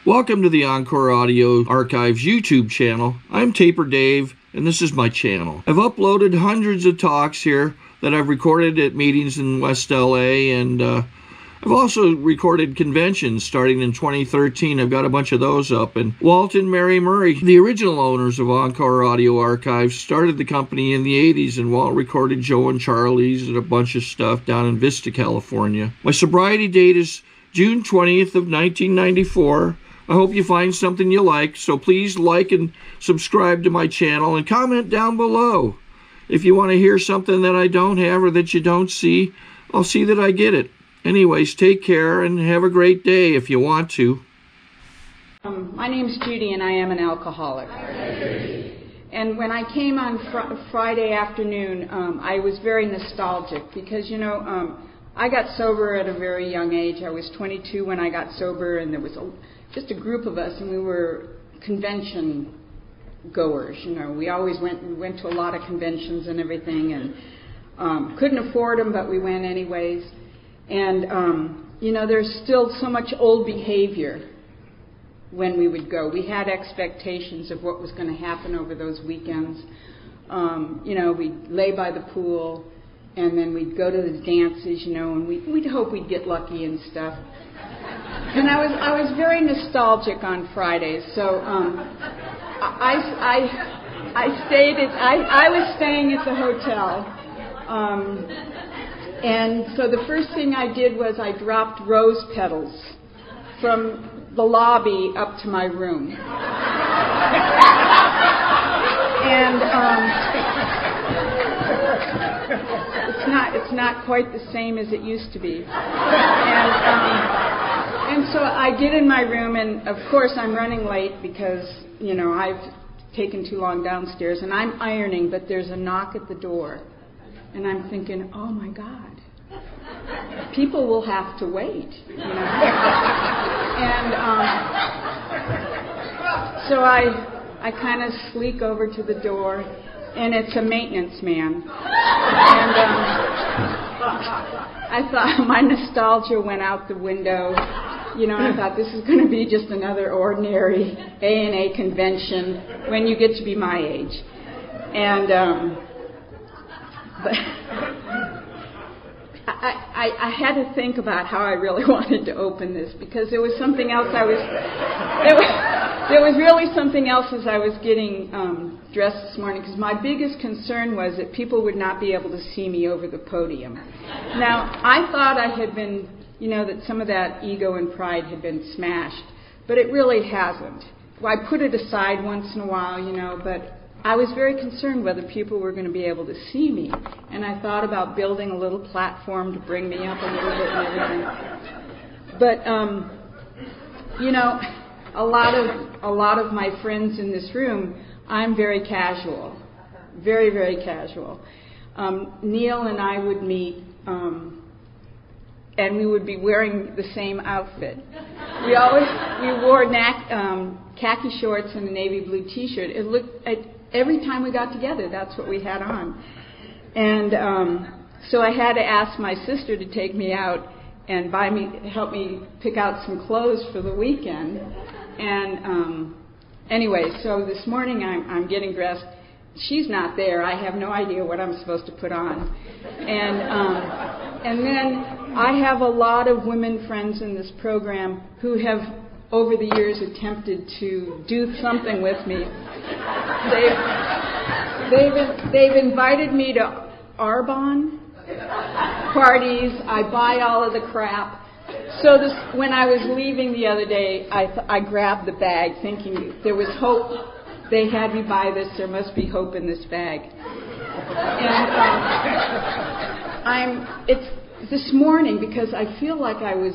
Welcome to the Encore Audio Archives YouTube channel. I'm Taper Dave, and this is my channel. I've uploaded hundreds of talks here that I've recorded at meetings in West LA, and I've also recorded conventions starting in 2013. I've got a bunch of those up. And Walt and Mary Murray, the original owners of Encore Audio Archives, started the company in the 80s, and Walt recorded Joe and Charlie's and a bunch of stuff down in Vista, California. My sobriety date is June 20th of 1994. I hope you find something you like, so please like and subscribe to my channel and comment down below. If you want to hear something that I don't have or that you don't see, I'll see that I get it. Anyways, take care and have a great day if you want to. My name's Judy and I am an alcoholic. And when I came on Friday afternoon, I was very nostalgic because, I got sober at a very young age. I was 22 when I got sober, and there was just a group of us, and we were convention goers. We always went to a lot of conventions and everything, and couldn't afford them, but we went anyways. And, there's still so much old behavior when we would go. We had expectations of what was going to happen over those weekends. We'd lay by the pool, and then we'd go to the dances, and we'd hope we'd get lucky and stuff. And I was very nostalgic on Fridays, so I was staying at the hotel. And so the first thing I did was I dropped rose petals from the lobby up to my room. And it's not quite the same as it used to be. And so I get in my room, and of course I'm running late because, I've taken too long downstairs, and I'm ironing, but there's a knock at the door. And I'm thinking, oh my God, people will have to wait, And so I kind of sneak over to the door, and it's a maintenance man. And I thought my nostalgia went out the window. And I thought this is going to be just another ordinary A&A convention when you get to be my age. And but I had to think about how I really wanted to open this, because there was something else there was really something else as I was getting dressed this morning, because my biggest concern was that people would not be able to see me over the podium. Now, I thought I had been, that some of that ego and pride had been smashed, but it really hasn't. Well, I put it aside once in a while, but I was very concerned whether people were going to be able to see me, and I thought about building a little platform to bring me up a little bit and everything. But a lot of my friends in this room, I'm very casual, very, very casual. Neil and I would meet, and we would be wearing the same outfit. We wore khaki shorts and a navy blue T-shirt. It looked every time we got together, that's what we had on. And so I had to ask my sister to take me out and help me pick out some clothes for the weekend. And anyway, so this morning I'm getting dressed. She's not there. I have no idea what I'm supposed to put on. And then I have a lot of women friends in this program who have over the years attempted to do something with me. They've invited me to Arbonne parties. I buy all of the crap. So when I was leaving the other day, I grabbed the bag thinking there was hope. They had me buy this. There must be hope in this bag. And it's this morning because I feel like I was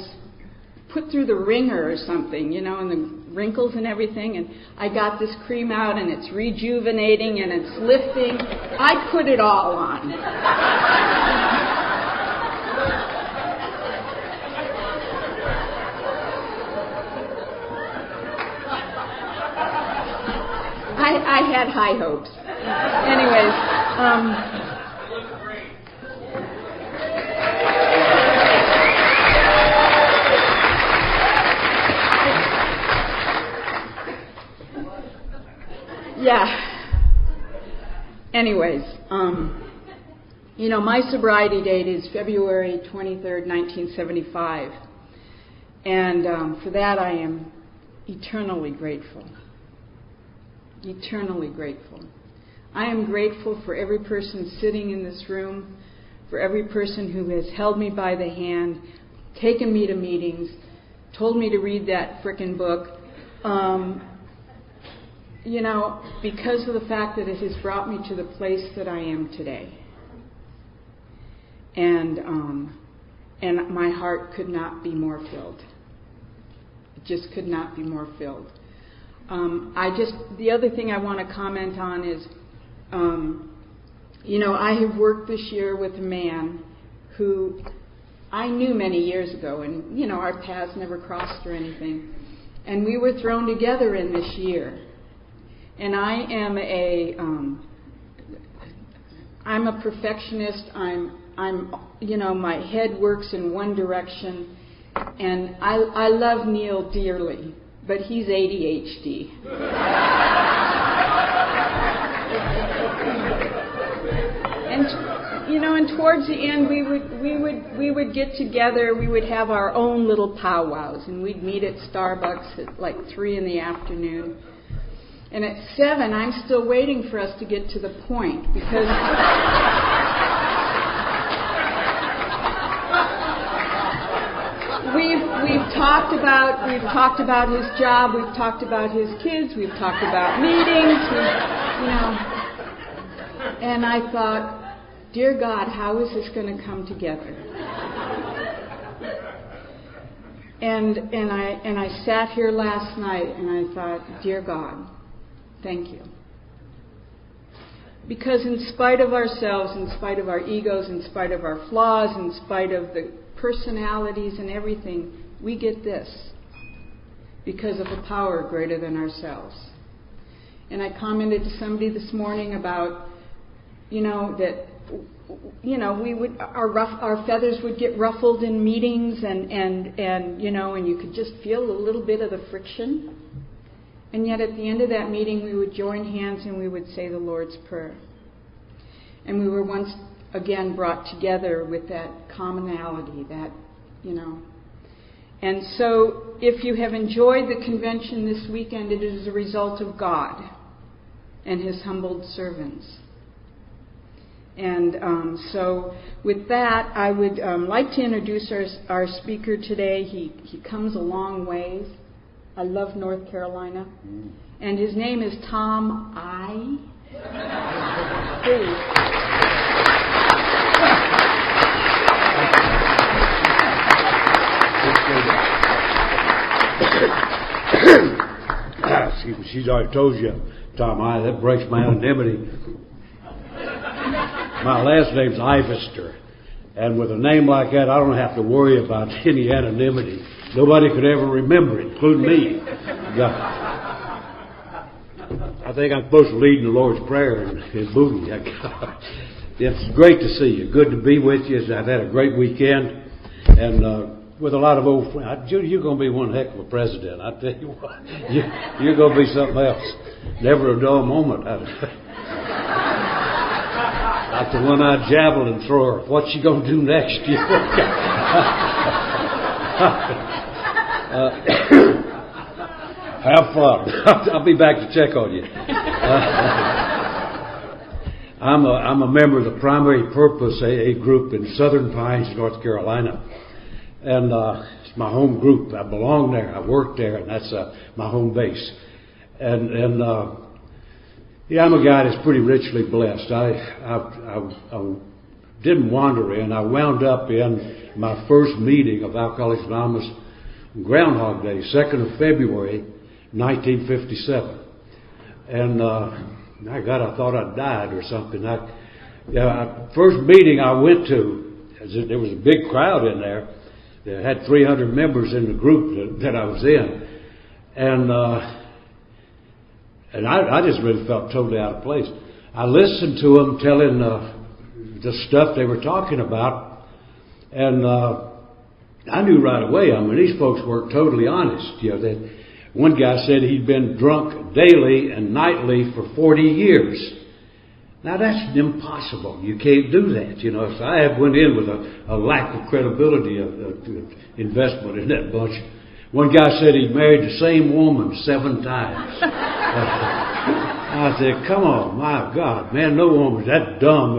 put through the ringer or something, and the wrinkles and everything, and I got this cream out, and it's rejuvenating, and it's lifting. I put it all on. I had high hopes. Anyways, Yeah. Anyways, my sobriety date is February 23rd, 1975. And for that I am eternally grateful. Eternally grateful. I am grateful for every person sitting in this room, for every person who has held me by the hand, taken me to meetings, told me to read that frickin' book, because of the fact that it has brought me to the place that I am today. And my heart could not be more filled. It just could not be more filled. The other thing I want to comment on is, I have worked this year with a man who I knew many years ago, and, our paths never crossed or anything. And we were thrown together in this year. And I'm a perfectionist. My head works in one direction. And I love Neil dearly, but he's ADHD. And towards the end, we would get together. We would have our own little powwows, and we'd meet at Starbucks at like 3 in the afternoon. And at 7, I'm still waiting for us to get to the point, because we've talked about his job, we've talked about his kids, we've talked about meetings, and I thought, dear God, how is this going to come together? And I sat here last night and I thought, dear God, thank you. Because in spite of ourselves, in spite of our egos, in spite of our flaws, in spite of the personalities and everything, we get this because of a power greater than ourselves. And I commented to somebody this morning about, that our feathers would get ruffled in meetings, and you could just feel a little bit of the friction. And yet at the end of that meeting, we would join hands and we would say the Lord's Prayer. And we were once again brought together with that commonality, And so if you have enjoyed the convention this weekend, it is a result of God and His humbled servants. And so with that, I would like to introduce our speaker today. He comes a long ways. I love North Carolina. And his name is Tom I. Please. She's already told you, Tom I. That breaks my anonymity. My last name's Ivester. And with a name like that, I don't have to worry about any anonymity. Nobody could ever remember it, including me. I think I'm supposed to lead in the Lord's Prayer and boogie. It's great to see you. Good to be with you. I've had a great weekend. And with a lot of old friends. You're going to be one heck of a president. I tell you what. You're going to be something else. Never a dull moment. Like the one-eyed javelin thrower. What's she going to do next? Have fun. I'll be back to check on you. I'm a member of the Primary Purpose AA group in Southern Pines, North Carolina. And it's my home group. I belong there. I work there, and that's my home base. And I'm a guy that's pretty richly blessed. I didn't wander in. I wound up in my first meeting of Alcoholics Anonymous Groundhog Day, 2nd of February, 1957. And my God, I thought I'd died or something. First meeting I went to, there was a big crowd in there. They had 300 members in the group that I was in. And I just really felt totally out of place. I listened to them telling the stuff they were talking about, and I knew right away. I mean, these folks weren't totally honest. One guy said he'd been drunk daily and nightly for 40 years. Now that's impossible. You can't do that, you know. So I went in with a lack of credibility of investment in that bunch. One guy said he married the same woman 7 times. I said, come on, my God, man, no woman's that dumb.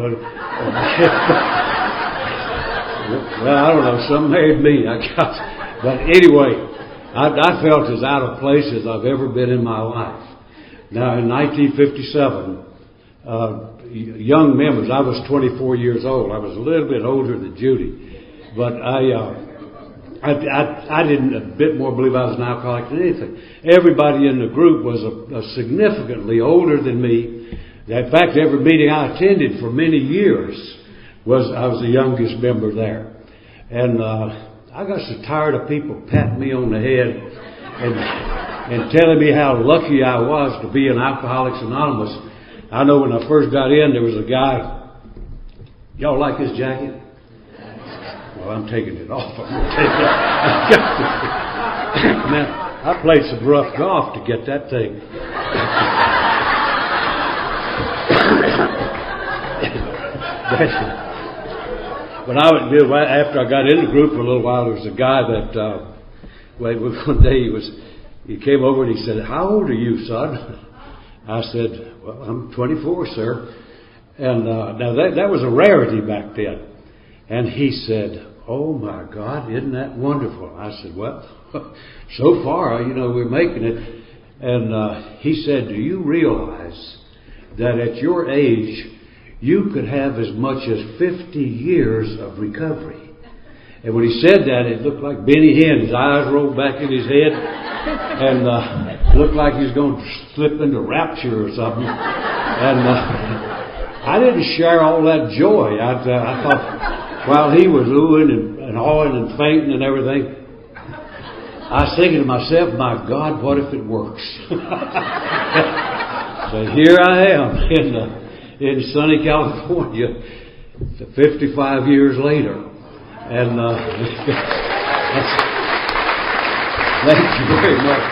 Well, I don't know, some married me. But anyway, I felt as out of place as I've ever been in my life. Now, in 1957, young members, I was 24 years old. I was a little bit older than Judy. But I didn't a bit more believe I was an alcoholic than anything. Everybody in the group was significantly older than me. In fact, every meeting I attended for many years I was the youngest member there. And I got so tired of people patting me on the head and telling me how lucky I was to be in Alcoholics Anonymous. I know when I first got in, there was a guy. Y'all like this jacket? Well, I'm taking it off. I'm gonna take it off. Man, I played some rough golf to get that thing. But after I got in the group for a little while, there was a guy that one day he came over and he said, "How old are you, son?" I said, "Well, I'm 24, sir." And now that was a rarity back then. And he said, "Oh my God, isn't that wonderful?" I said, "Well, so far, we're making it." And he said, "Do you realize that at your age, you could have as much as 50 years of recovery?" And when he said that, it looked like Benny Hinn. His eyes rolled back in his head, and looked like he was going to slip into rapture or something. And I didn't share all that joy. I thought, while he was oohing and hawing and fainting and everything, I was thinking to myself, my God, what if it works? So here I am in sunny California, 55 years later. And thank you very much.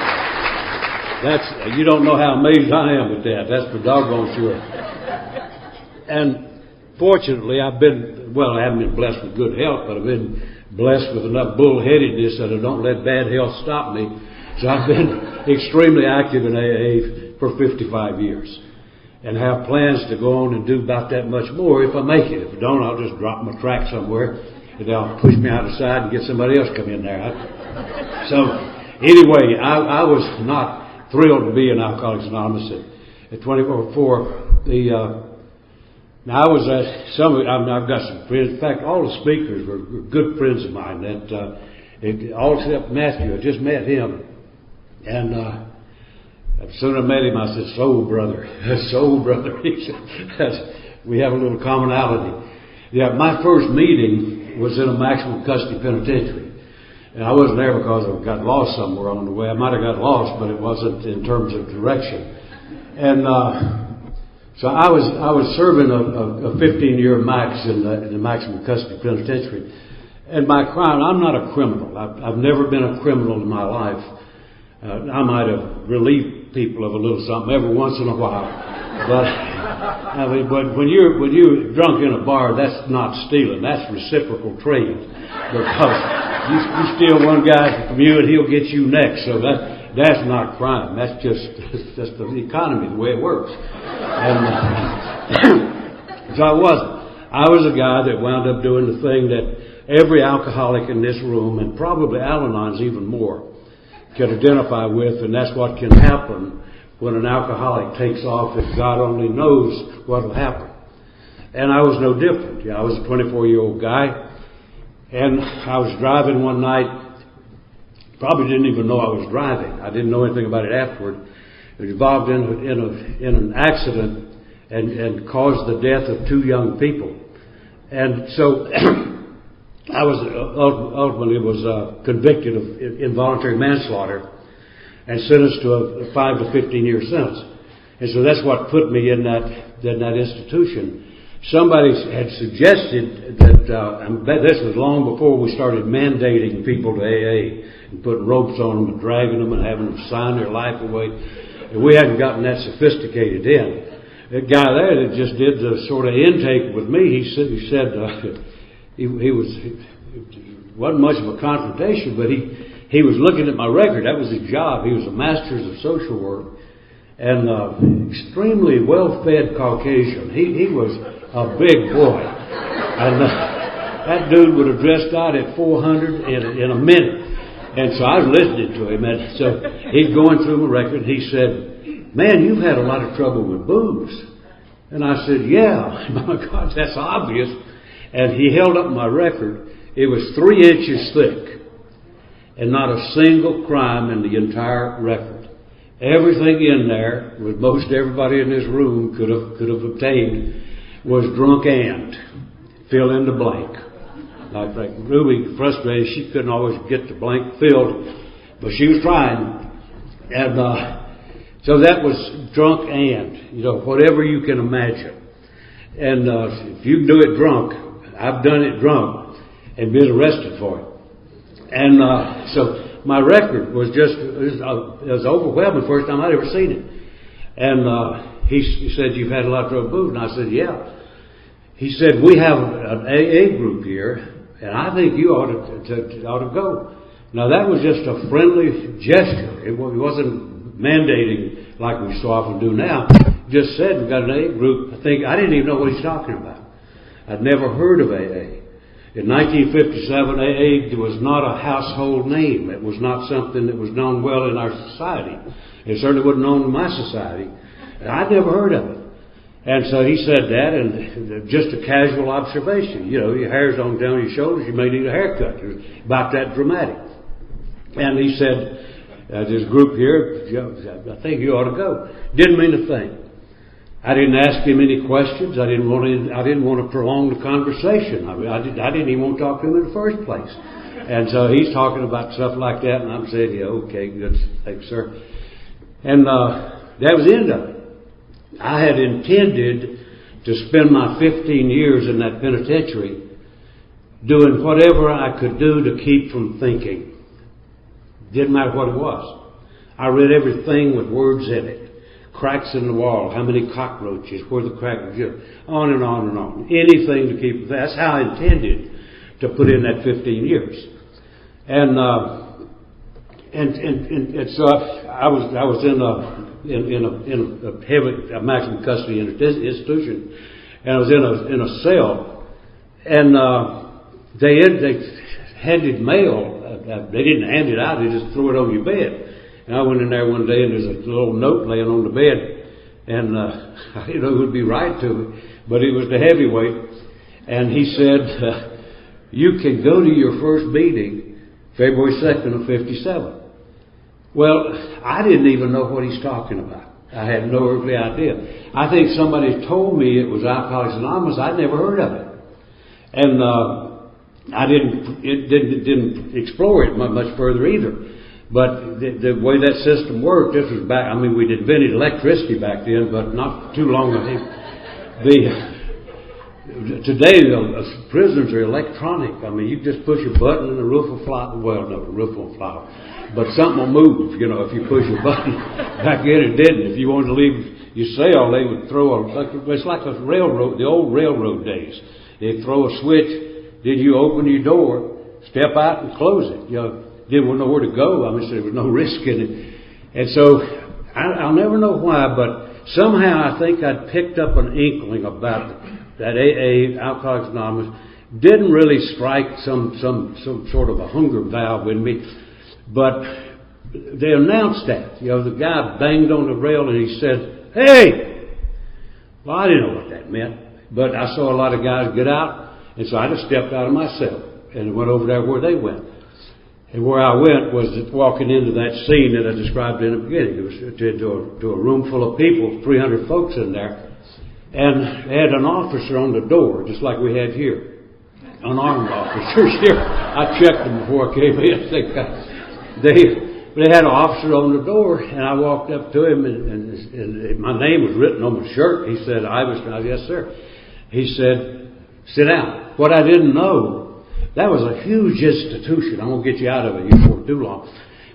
You don't know how amazed I am at that. That's for doggone sure. And fortunately, I haven't been blessed with good health, but I've been blessed with enough bullheadedness that I don't let bad health stop me. So I've been extremely active in AA for 55 years. And have plans to go on and do about that much more if I make it. If I don't, I'll just drop my track somewhere and they'll push me out of the side and get somebody else to come in there. So anyway, I was not thrilled to be in Alcoholics Anonymous at 24. Now I've got some friends. In fact, all the speakers were good friends of mine. All except Matthew. I just met him, and as soon as I met him, I said, "Soul brother, soul brother." He said, "We have a little commonality." Yeah, my first meeting was in a maximum custody penitentiary, and I wasn't there because I got lost somewhere on the way. I might have got lost, but it wasn't in terms of direction. And so I was serving a 15-year max in the maximum custody penitentiary. And my crime, I'm not a criminal. I've never been a criminal in my life. I might have relieved people of a little something every once in a while. But when you're drunk in a bar, that's not stealing. That's reciprocal trade. Because you steal one guy from you and he'll get you next. So that's not crime. That's just the economy, the way it works. And so I wasn't. I was a guy that wound up doing the thing that every alcoholic in this room, and probably Al-Anons even more, can identify with, and that's what can happen when an alcoholic takes off, if God only knows what will happen. And I was no different. I was a 24-year-old guy, and I was driving one night. Probably didn't even know I was driving. I didn't know anything about it afterward. It was involved in an accident and caused the death of 2 young people. And so I was ultimately convicted of involuntary manslaughter and sentenced to a 5 to 15 year sentence. And so that's what put me in that institution. somebody had suggested that, this was long before we started mandating people to AA and putting ropes on them and dragging them and having them sign their life away. And we hadn't gotten that sophisticated in. The guy there that just did the sort of intake with me, he said it wasn't much of a confrontation, but he was looking at my record. That was his job. He was a master's of social work and extremely well-fed Caucasian. He was a big boy, and that dude would have dressed out at 400 in a minute. And so I was listening to him, and so he's going through my record, and he said, "Man, you've had a lot of trouble with booze." And I said, "Yeah." My God, that's obvious. And he held up my record. It was 3 inches thick, and not a single crime in the entire record. Everything in there, with most everybody in this room could have obtained, was drunk and fill in the blank. Like Ruby, frustrated, she couldn't always get the blank filled, but she was trying. And so that was drunk and, whatever you can imagine. And if you can do it drunk, I've done it drunk and been arrested for it. And so my record was it was overwhelming, first time I'd ever seen it. And he said, "You've had a lot of trouble with booze." And I said, "Yeah." He said, "We have an AA group here, and I think you ought to go." Now that was just a friendly gesture. It wasn't mandating like we so often do now. Just said, "We've got an AA group." I didn't even know what he's talking about. I'd never heard of AA. In 1957, AA was not a household name. It was not something that was known well in our society. It certainly wasn't known in my society. And I'd never heard of it. And so he said that, and just a casual observation. Your hair's on down your shoulders, you may need a haircut. It was about that dramatic. And he said, "This group here, I think you ought to go." Didn't mean a thing. I didn't ask him any questions. I didn't want to prolong the conversation. I didn't even want to talk to him in the first place. And so he's talking about stuff like that, and I'm saying, "Yeah, okay, good, thanks, sir." And that was the end of it. I had intended to spend my 15 years in that penitentiary doing whatever I could do to keep from thinking. Didn't matter what it was. I read everything with words in it. Cracks in the wall, how many cockroaches, where the crack was, on and on and on. Anything to keep. That's how I intended to put in that 15 years. And so I was in a heavy maximum custody institution, and I was in a cell, and they handed mail. They didn't hand it out; they just threw it on your bed. And I went in there one day, and there's a little note laying on the bed, and I didn't know who'd be right to it, but it was the heavyweight, and he said, "You can go to your first meeting February 2nd of 57. Well, I didn't even know what he's talking about. I had no earthly idea. I think somebody told me it was Alcoholics Anonymous. I'd never heard of it. And I didn't explore it much further either. But the way that system worked, this was back, we'd invented electricity back then, but not too long ago. Today, prisons are electronic. You just push a button and the roof will fly. Well, no, the roof won't fly. But something will move, if you push a button. Back then it didn't. If you wanted to leave your cell, they would throw it's like a railroad, the old railroad days. They'd throw a switch, then you open your door, step out and close it. Didn't know where to go. So there was no risk in it. And so, I'll never know why, but somehow I think I'd picked up an inkling about that AA, Alcoholics Anonymous. Didn't really strike some sort of a hunger valve in me. But they announced that. The guy banged on the rail and he said, "Hey!" Well, I didn't know what that meant. But I saw a lot of guys get out, and so I just stepped out of my cell and went over there where they went. And where I went was walking into that scene that I described in the beginning. It was to a room full of people, 300 folks in there. And they had an officer on the door, just like we had here. Unarmed officers here. I checked them before I came in. They had an officer on the door, and I walked up to him, and my name was written on my shirt. He said, "Iverson." I said, "Yes, sir." he said, sit down. What I didn't know, that was a huge institution. I won't get you out of it here for too long.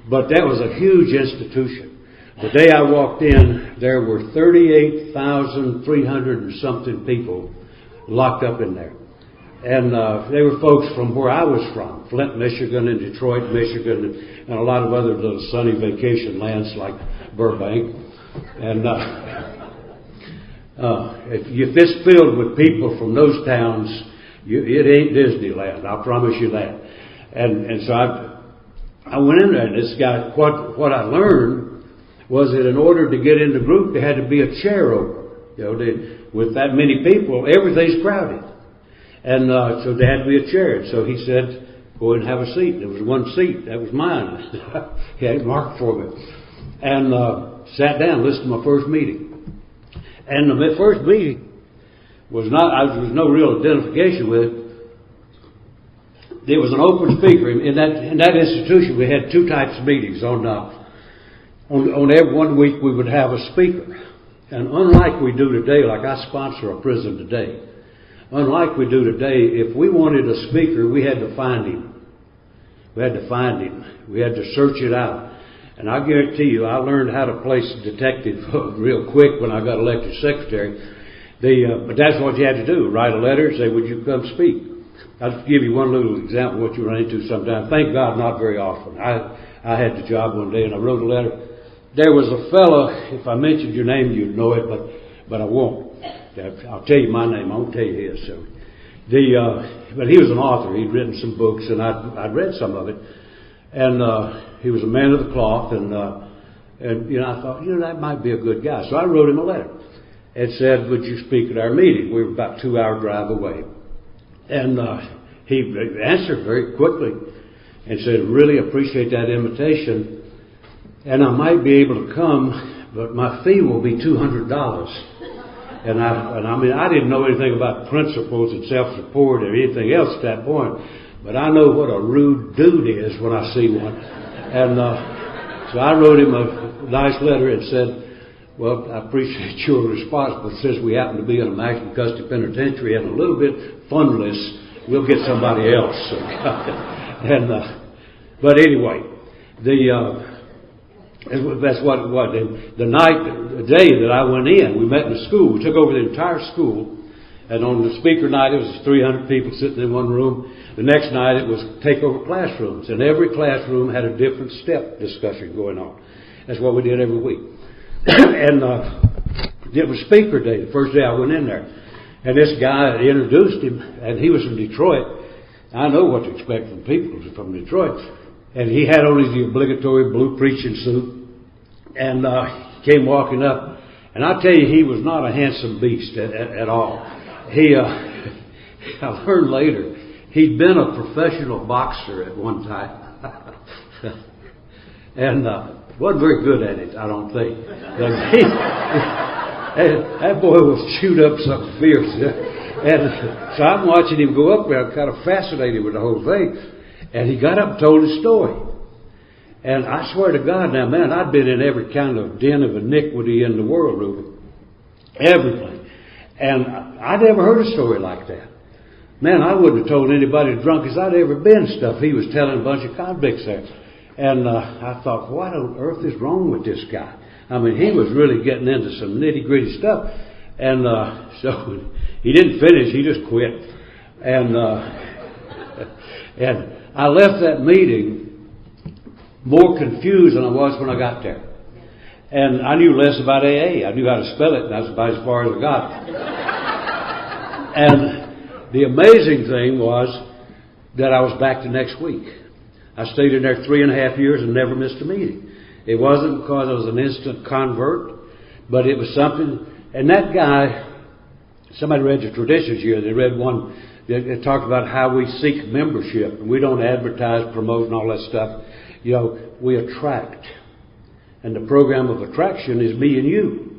But that was a huge institution. The day I walked in, there were 38,300 and something people locked up in there. And they were folks from where I was from, Flint, Michigan, and Detroit, Michigan, and a lot of other little sunny vacation lands like Burbank. And if it's filled with people from those towns, it ain't Disneyland, I promise you that. And so I went in there, and this guy, what I learned was that in order to get in the group, there had to be a chair open. You know, with that many people, everything's crowded. And so there had to be a chair. So he said, go and have a seat. There was one seat. That was mine. He had it marked for me. And sat down, listened to my first meeting. And the first meeting was there was no real identification with it. There was an open speaker. In that institution, we had two types of meetings. On every 1 week, we would have a speaker. And unlike we do today, like I sponsor a prison today, unlike we do today, if we wanted a speaker, we had to find him. We had to find him. We had to search it out. And I guarantee you, I learned how to play detective real quick when I got elected secretary. But that's what you had to do. Write a letter, say, would you come speak? I'll give you one little example of what you run into sometimes. Thank God, not very often. I had the job one day and I wrote a letter. There was a fellow, if I mentioned your name, you'd know it, but I won't. I'll tell you my name, I won't tell you his. So but he was an author. He'd written some books, and I'd read some of it. And he was a man of the cloth, and I thought, that might be a good guy. So I wrote him a letter and said, would you speak at our meeting? We were about a 2-hour drive away. And he answered very quickly and said, really appreciate that invitation. And I might be able to come, but my fee will be $200. And I mean, I didn't know anything about principles and self-support or anything else at that point, but I know what a rude dude is when I see one. And so I wrote him a nice letter and said, well, I appreciate your response, but since we happen to be in a maximum custody penitentiary and a little bit funless, we'll get somebody else. But anyway, that's what it was. The day that I went in, we met in the school. We took over the entire school. And on the speaker night, it was 300 people sitting in one room. The next night, it was take over classrooms. And every classroom had a different step discussion going on. That's what we did every week. And it was speaker day, the first day I went in there. And this guy introduced him, and he was from Detroit. I know what to expect from people from Detroit. And he had on his obligatory blue preaching suit. And he came walking up. And I tell you, he was not a handsome beast at all. I learned later, he'd been a professional boxer at one time. And wasn't very good at it, I don't think. That boy was chewed up something fierce. And so I'm watching him go up there. I'm kind of fascinated with the whole thing. And he got up and told his story. And I swear to God, now, man, I'd been in every kind of den of iniquity in the world, Reuben. Everything. And I'd never heard a story like that. Man, I wouldn't have told anybody as drunk as I'd ever been stuff he was telling a bunch of convicts there. And I thought, what on earth is wrong with this guy? I mean, he was really getting into some nitty-gritty stuff. And so he didn't finish, he just quit. And I left that meeting more confused than I was when I got there. And I knew less about AA. I knew how to spell it, and that's about as far as I got. And the amazing thing was that I was back the next week. I stayed in there 3.5 years and never missed a meeting. It wasn't because I was an instant convert, but it was something. And that guy, somebody read the traditions here. They read one that talked about how we seek membership. And we don't advertise, promote, and all that stuff. We attract. And the program of attraction is me and you.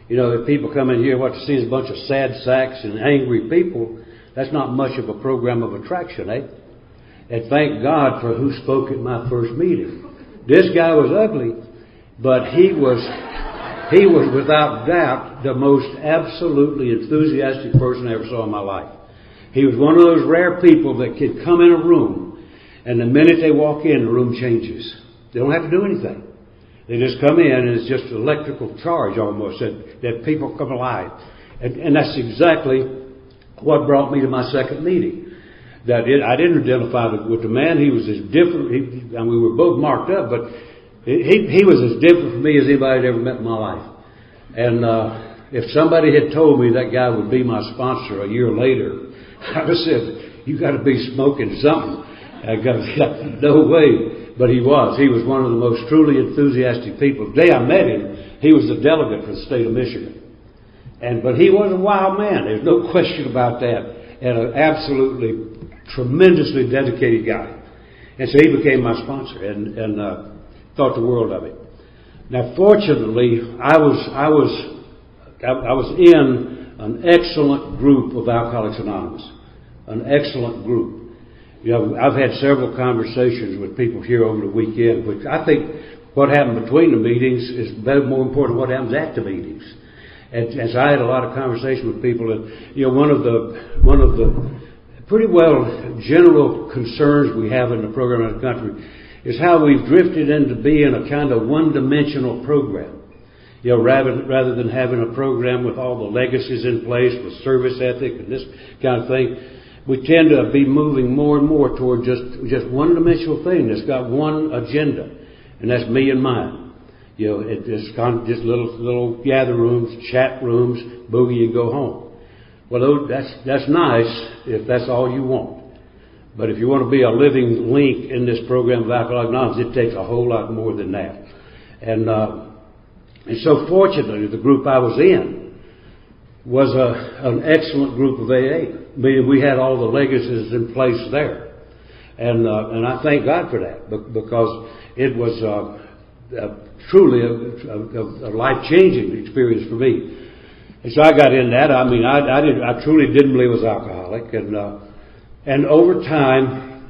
If people come in here, what to see is a bunch of sad sacks and angry people. That's not much of a program of attraction, eh? And thank God for who spoke at my first meeting. This guy was ugly, but he was He was without doubt the most absolutely enthusiastic person I ever saw in my life. He was one of those rare people that could come in a room, and the minute they walk in, the room changes. They don't have to do anything. They just come in, and it's just an electrical charge almost, that people come alive. And that's exactly what brought me to my second meeting. I didn't identify with the man. He was as different. We were both marked up, but he was as different from me as anybody I'd ever met in my life. And if somebody had told me that guy would be my sponsor a year later, I would have said, "You got to be smoking something." I got no way. But he was. He was one of the most truly enthusiastic people. The day I met him, he was the delegate for the state of Michigan. But he was a wild man. There's no question about that. And an absolutely tremendously dedicated guy. And so he became my sponsor and thought the world of it. Now, fortunately, I was in an excellent group of Alcoholics Anonymous. An excellent group. You know, I've had several conversations with people here over the weekend, which I think what happened between the meetings is more important than what happens at the meetings. And so I had a lot of conversation with people, and you know, one of the pretty well general concerns we have in the program in the country is how we've drifted into being a kind of one-dimensional program. You know, rather than having a program with all the legacies in place, with service ethic and this kind of thing. We tend to be moving more and more toward just one-dimensional thing that's got one agenda, and that's me and mine. You know, it's kind of just little gather rooms, chat rooms, boogie and go home. Well, that's nice if that's all you want. But if you want to be a living link in this program of Alcoholics Anonymous, it takes a whole lot more than that. And so fortunately, the group I was in was an excellent group of AA. Meaning we had all the legacies in place there. And I thank God for that, because it was truly a life-changing experience for me. And so I got in that. I mean, I truly didn't believe I was alcoholic. And over time,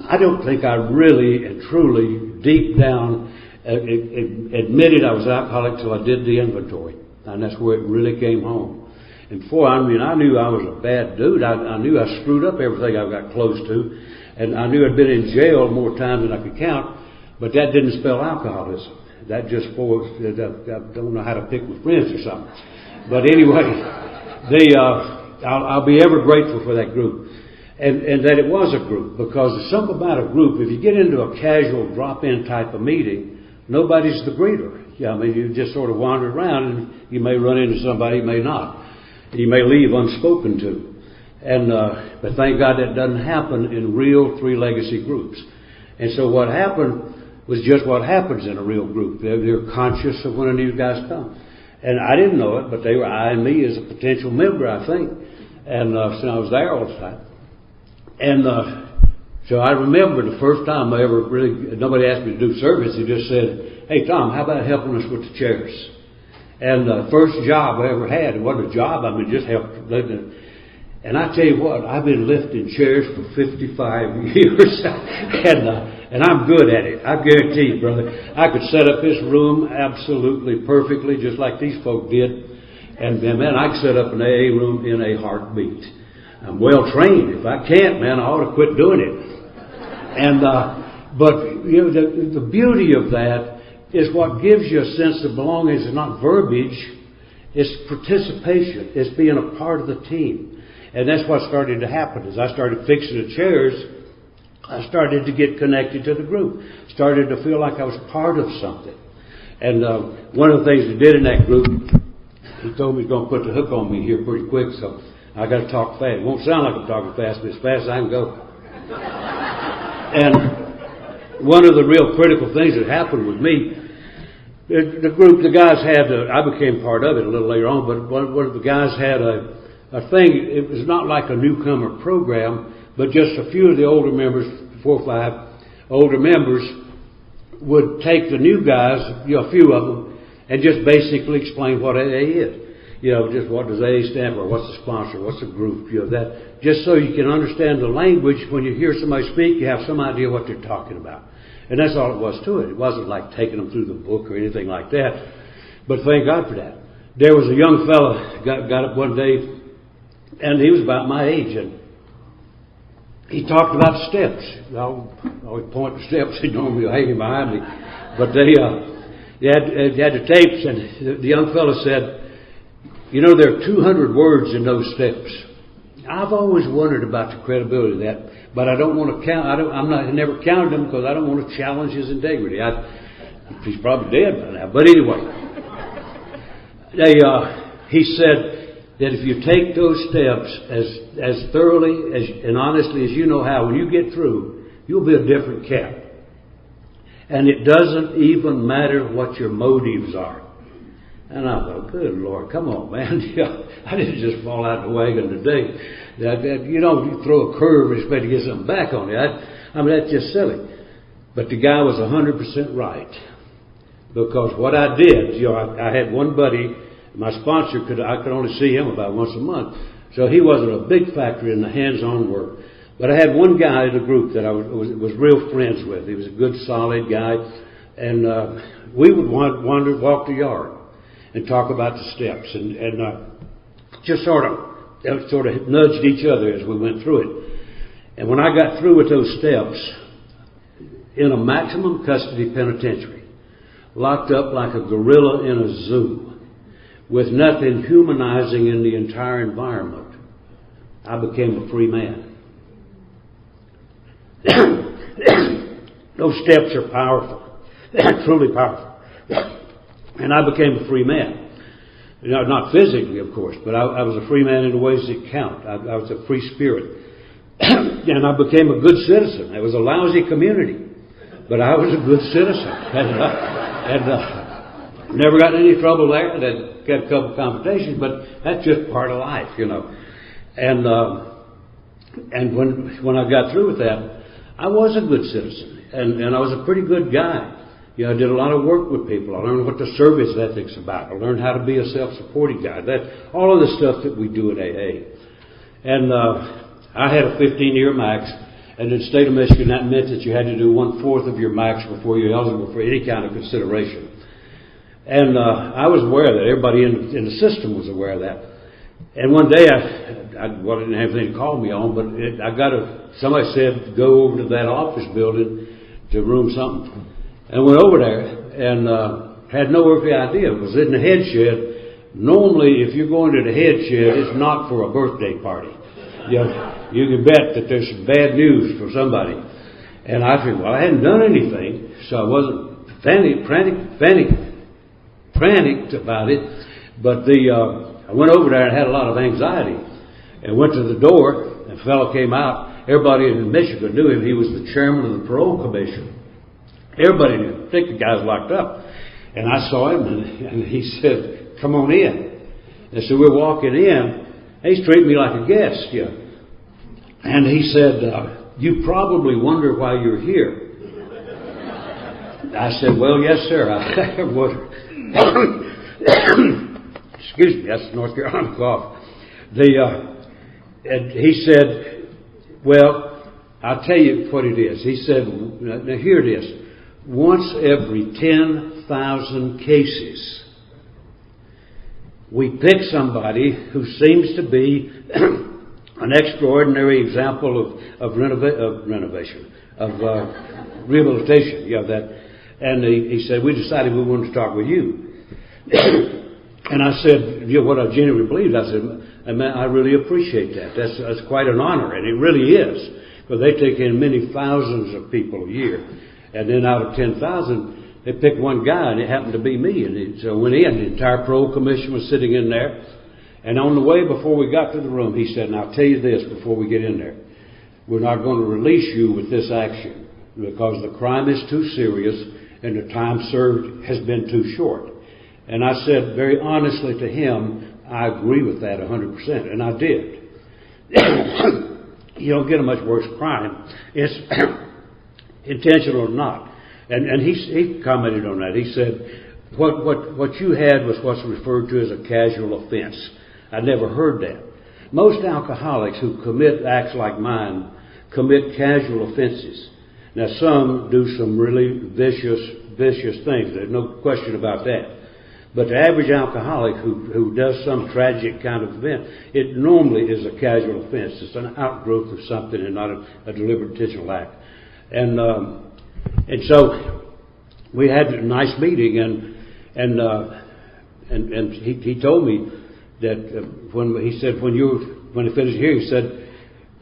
I don't think I really and truly, deep down, admitted I was alcoholic till I did the inventory. And that's where it really came home. And before, I knew I was a bad dude. I knew I screwed up everything I got close to. And I knew I'd been in jail more times than I could count. But that didn't spell alcoholism. That just was, I don't know how to pick with friends or something. But anyway, I'll be ever grateful for that group. And that it was a group. Because there's something about a group. If you get into a casual drop-in type of meeting, nobody's the greeter. Yeah, I mean, you just sort of wander around and you may run into somebody, you may not. You may leave unspoken to. But thank God that doesn't happen in real Three Legacy groups. And so what happened was just what happens in a real group. They're conscious of when these guys come. And I didn't know it, but they were eyeing me as a potential member, I think. And so I was there all the time. And so I remember the first time nobody asked me to do service. He just said, "Hey, Tom, how about helping us with the chairs?" And the first job I ever had, it wasn't a job, I mean, just helped. And I tell you what, I've been lifting chairs for 55 years, and I'm good at it. I guarantee you, brother. I could set up this room absolutely perfectly, just like these folk did. And man, I could set up an AA room in a heartbeat. I'm well trained. If I can't, man, I ought to quit doing it. And but you know, the beauty of that is what gives you a sense of belonging. It's not verbiage, it's participation. It's being a part of the team. And that's what started to happen. As I started fixing the chairs, I started to get connected to the group. Started to feel like I was part of something. And one of the things we did in that group, he told me he's going to put the hook on me here pretty quick, so I got to talk fast. It won't sound like I'm talking fast, but as fast as I can go. And one of the real critical things that happened with me, the group, the guys had, I became part of it a little later on, but one of the guys had a thing. It was not like a newcomer program, but just a few of the older members, 4 or 5 older members, would take the new guys, you know, a few of them, and just basically explain what AA is. You know, just what does AA stand for? What's the sponsor? What's the group? You know, that just so you can understand the language. When you hear somebody speak, you have some idea what they're talking about. And that's all it was to it. It wasn't like taking them through the book or anything like that. But thank God for that. There was a young fella got up one day, and he was about my age, and he talked about steps. I always point to steps. He normally hanging behind me, but they had the tapes, and the young fella said, "You know, there are 200 words in those steps." I've always wondered about the credibility of that, but I don't want to count. I never counted them because I don't want to challenge his integrity. He's probably dead by now, but anyway, he said that if you take those steps as thoroughly and honestly as you know how, when you get through, you'll be a different cat. And it doesn't even matter what your motives are. And I thought, good Lord, come on, man. I didn't just fall out of the wagon today. You don't throw a curve and expect to get something back on you. I mean, that's just silly. But the guy was 100% right. Because what I did, I had one buddy, my sponsor, I could only see him about once a month. So he wasn't a big factor in the hands-on work. But I had one guy in the group that I was real friends with. He was a good, solid guy. And we would walk the yard and talk about the steps, and just sort of nudged each other as we went through it. And when I got through with those steps, in a maximum custody penitentiary, locked up like a gorilla in a zoo, with nothing humanizing in the entire environment, I became a free man. Those steps are powerful, truly powerful. And I became a free man. Not physically, of course, but I was a free man in the ways that count. I was a free spirit. And I became a good citizen. It was a lousy community, but I was a good citizen. And never got in any trouble there. I got a couple of confrontations, but that's just part of life, you know. And when I got through with that, I was a good citizen. And I was a pretty good guy. I did a lot of work with people. I learned what the service ethic's about. I learned how to be a self-supporting guy. All of the stuff that we do at AA. And I had a 15-year max. And in the state of Michigan, that meant that you had to do 1/4 of your max before you're eligible for any kind of consideration. And I was aware of that. Everybody in the system was aware of that. And one day, I didn't have anything to call me on, but somebody said, go over to that office building to room something. And went over there and had no earthly idea. It was in the head shed. Normally, if you're going to the head shed, it's not for a birthday party. You can bet that there's some bad news for somebody. And I figured, well, I hadn't done anything, so I wasn't frantic about it. But I went over there and had a lot of anxiety. And went to the door, and a fellow came out. Everybody in Michigan knew him. He was the chairman of the parole commission. Everybody knew. I think the guy's locked up. And I saw him, and he said, come on in. And so we're walking in. He's treating me like a guest, And he said, you probably wonder why you're here. I said, well, yes, sir. I wonder. Excuse me, that's the North Carolina cough. And he said, well, I'll tell you what it is. He said, now here it is. Once every 10,000 cases, we pick somebody who seems to be an extraordinary example of rehabilitation. And he said, we decided we wanted to talk with you. And I said, what I genuinely believed. I said, man, I really appreciate that. That's quite an honor, and it really is, because they take in many thousands of people a year. And then out of 10,000, they picked one guy, and it happened to be me. And so I went in. The entire parole commission was sitting in there. And on the way before we got to the room, he said, and I'll tell you this before we get in there. We're not going to release you with this action because the crime is too serious and the time served has been too short. And I said very honestly to him, I agree with that 100%. And I did. You don't get a much worse crime. It's intentional or not. And he commented on that. He said, what you had was what's referred to as a casual offense. I never heard that. Most alcoholics who commit acts like mine commit casual offenses. Now some do some really vicious things. There's no question about that. But the average alcoholic who does some tragic kind of event, it normally is a casual offense. It's an outgrowth of something and not a deliberate intentional act. And so we had a nice meeting, and he told me that when he finished here, he said,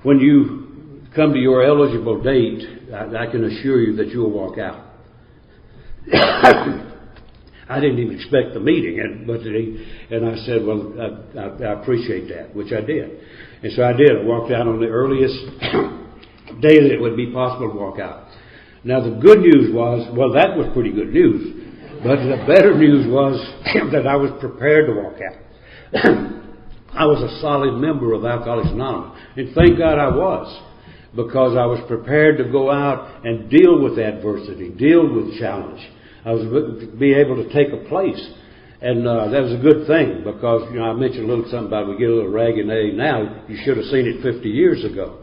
when you come to your eligible date, I can assure you that you'll walk out. I didn't even expect the meeting, and I said, well, I appreciate that, which I did. And so I did. I walked out on the earliest day that it would be possible to walk out. Now the good news was, well, that was pretty good news, but the better news was that I was prepared to walk out. I was a solid member of Alcoholics Anonymous, and thank God I was, because I was prepared to go out and deal with adversity, deal with challenge. I was be able to take a place, and that was a good thing, because I mentioned a little something about we get a little ragged now. You should have seen it 50 years ago,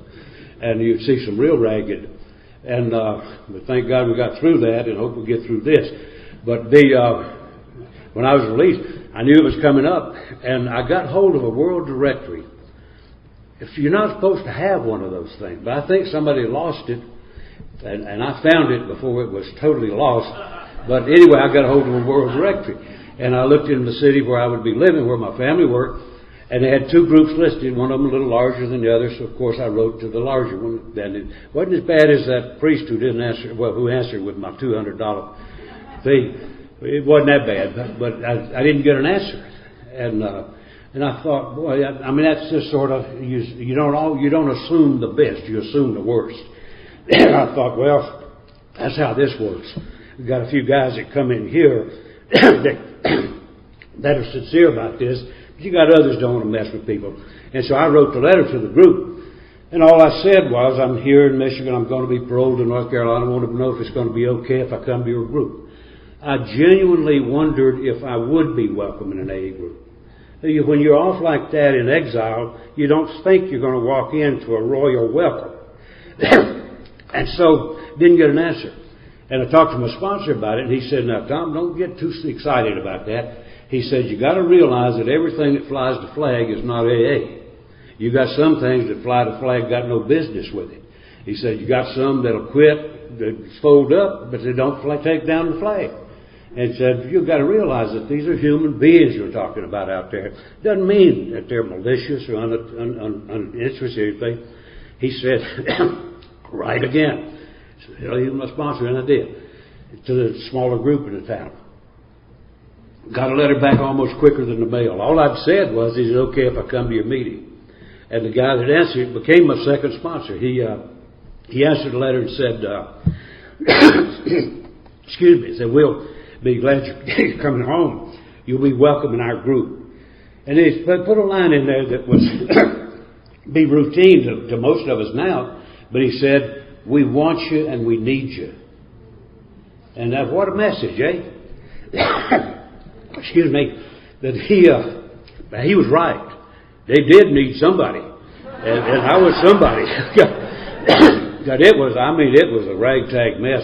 and you'd see some real ragged. And but thank God we got through that, and hope we'll get through this. But when I was released, I knew it was coming up, and I got hold of a world directory. If you're not supposed to have one of those things, but I think somebody lost it, and I found it before it was totally lost. But anyway, I got a hold of a world directory, and I looked in the city where I would be living, where my family worked, and they had two groups listed, one of them a little larger than the other, so of course I wrote to the larger one. And it wasn't as bad as that priest who didn't answer, well, who answered with my $200 fee. It wasn't that bad, but I didn't get an answer. And I thought, boy, I mean, that's just sort of, you don't assume the best, you assume the worst. And I thought, well, that's how this works. We've got a few guys that come in here that are sincere about this, but you got others don't want to mess with people. And so I wrote the letter to the group, and all I said was, I'm here in Michigan, I'm going to be paroled to North Carolina, I want to know if it's going to be okay if I come to your group. I genuinely wondered if I would be welcome in an AA group. When you're off like that in exile, you don't think you're going to walk into a royal welcome. And so, didn't get an answer. And I talked to my sponsor about it, and he said, now, Tom, don't get too excited about that. He said, you got to realize that everything that flies the flag is not AA. You got some things that fly the flag, got no business with it. He said, you got some that'll quit, that fold up, but they don't take down the flag. And said, you've got to realize that these are human beings you're talking about out there. Doesn't mean that they're malicious or uninterested or anything. He said, right again. So, he was my sponsor, and I did. To the smaller group in the town. Got a letter back almost quicker than the mail. All I'd said was, is it okay if I come to your meeting? And the guy that answered became my second sponsor. He answered the letter and said, excuse me, he said, we'll be glad you're coming home. You'll be welcome in our group. And he put a line in there that was be routine to most of us now, but he said, we want you and we need you. And what a message, eh? Excuse me, that he was right. They did need somebody, and I was somebody. God, it was a ragtag mess.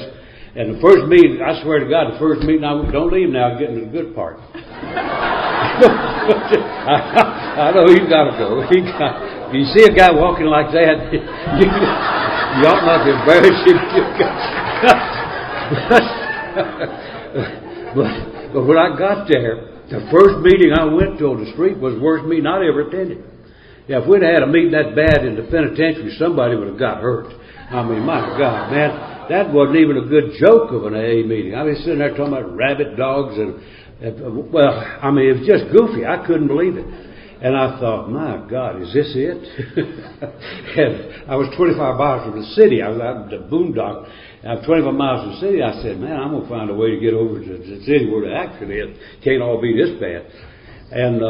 And the first meeting, I swear to God, the first meeting, don't leave now, getting to the good part. I know he's got to go. If you see a guy walking like that, you ought not to embarrass him. But when I got there, the first meeting I went to on the street was the worst meeting I'd ever attended. Yeah, if we'd had a meeting that bad in the penitentiary, somebody would have got hurt. I mean, my God, man, that wasn't even a good joke of an AA meeting. I was sitting there talking about rabbit dogs and well, I mean, it was just goofy. I couldn't believe it. And I thought, my God, is this it? And I was 25 miles from the city. I was out in the boondock. I was 25 miles from the city. I said, man, I'm going to find a way to get over to the city where the action is. Can't all be this bad. And,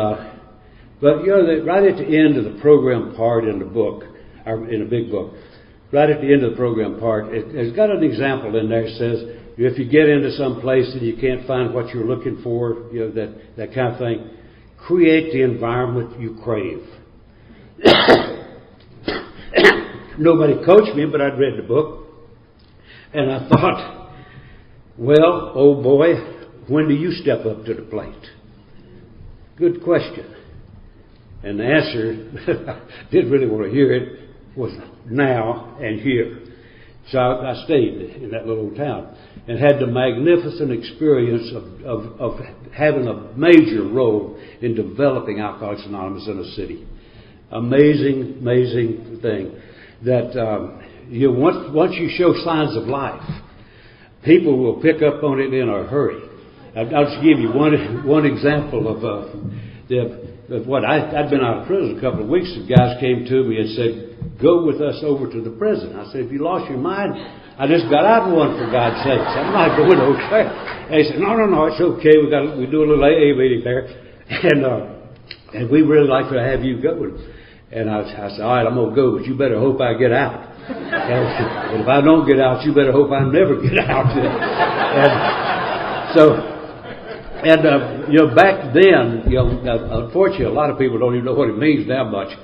but, you know, right at the end of the program part in the book, or in the big book, right at the end of the program part, it's got an example in there that says, if you get into some place and you can't find what you're looking for, you know, that kind of thing, create the environment you crave. Nobody coached me, but I'd read the book. And I thought, well, old boy, when do you step up to the plate? good question. And the answer, I didn't really want to hear it, was now and here. So I stayed in that little town and had the magnificent experience of having a major role in developing Alcoholics Anonymous in a city. Amazing, amazing thing that once you show signs of life, people will pick up on it in a hurry. I'll just give you one example of what I'd been out of prison a couple of weeks. The guys came to me and said, "Go with us over to the prison." I said, "If you lost your mind, I just got out of one, for God's sakes. I'm not going over there." And he said, No, it's okay. We do a little AA meeting there, and we really like to have you go." And I said, "All right, I'm gonna go, but you better hope I get out. And if I don't get out, you better hope I never get out." Back then, unfortunately, a lot of people don't even know what it means that much.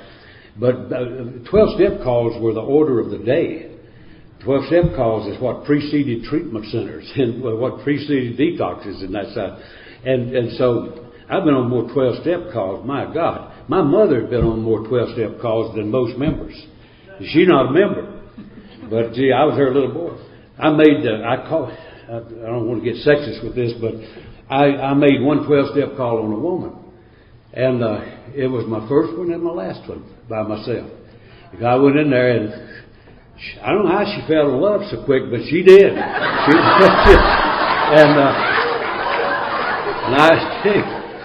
But 12-step calls were the order of the day. 12-step calls is what preceded treatment centers and what preceded detoxes and that side. And so I've been on more 12-step calls. My God, my mother had been on more 12-step calls than most members. She's not a member, but gee, I was her little boy. I don't want to get sexist with this, but I made one 12-step call on a woman, and it was my first one and my last one by myself. I went in there, and I don't know how she fell in love so quick, but she did. And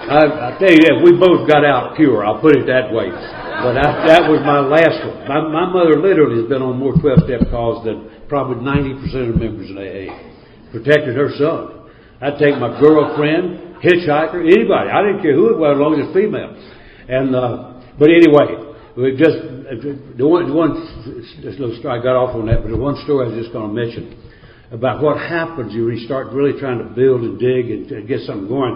I tell you that we both got out pure. I'll put it that way. But that was my last one. My mother literally has been on more 12-step calls than probably 90% of members in AA. Protected her son. I'd take my girlfriend, hitchhiker, anybody. I didn't care who it was, as long as it's female. And but anyway, the one I got off on that, but the one story I was just going to mention about what happens when you start really trying to build and dig and get something going.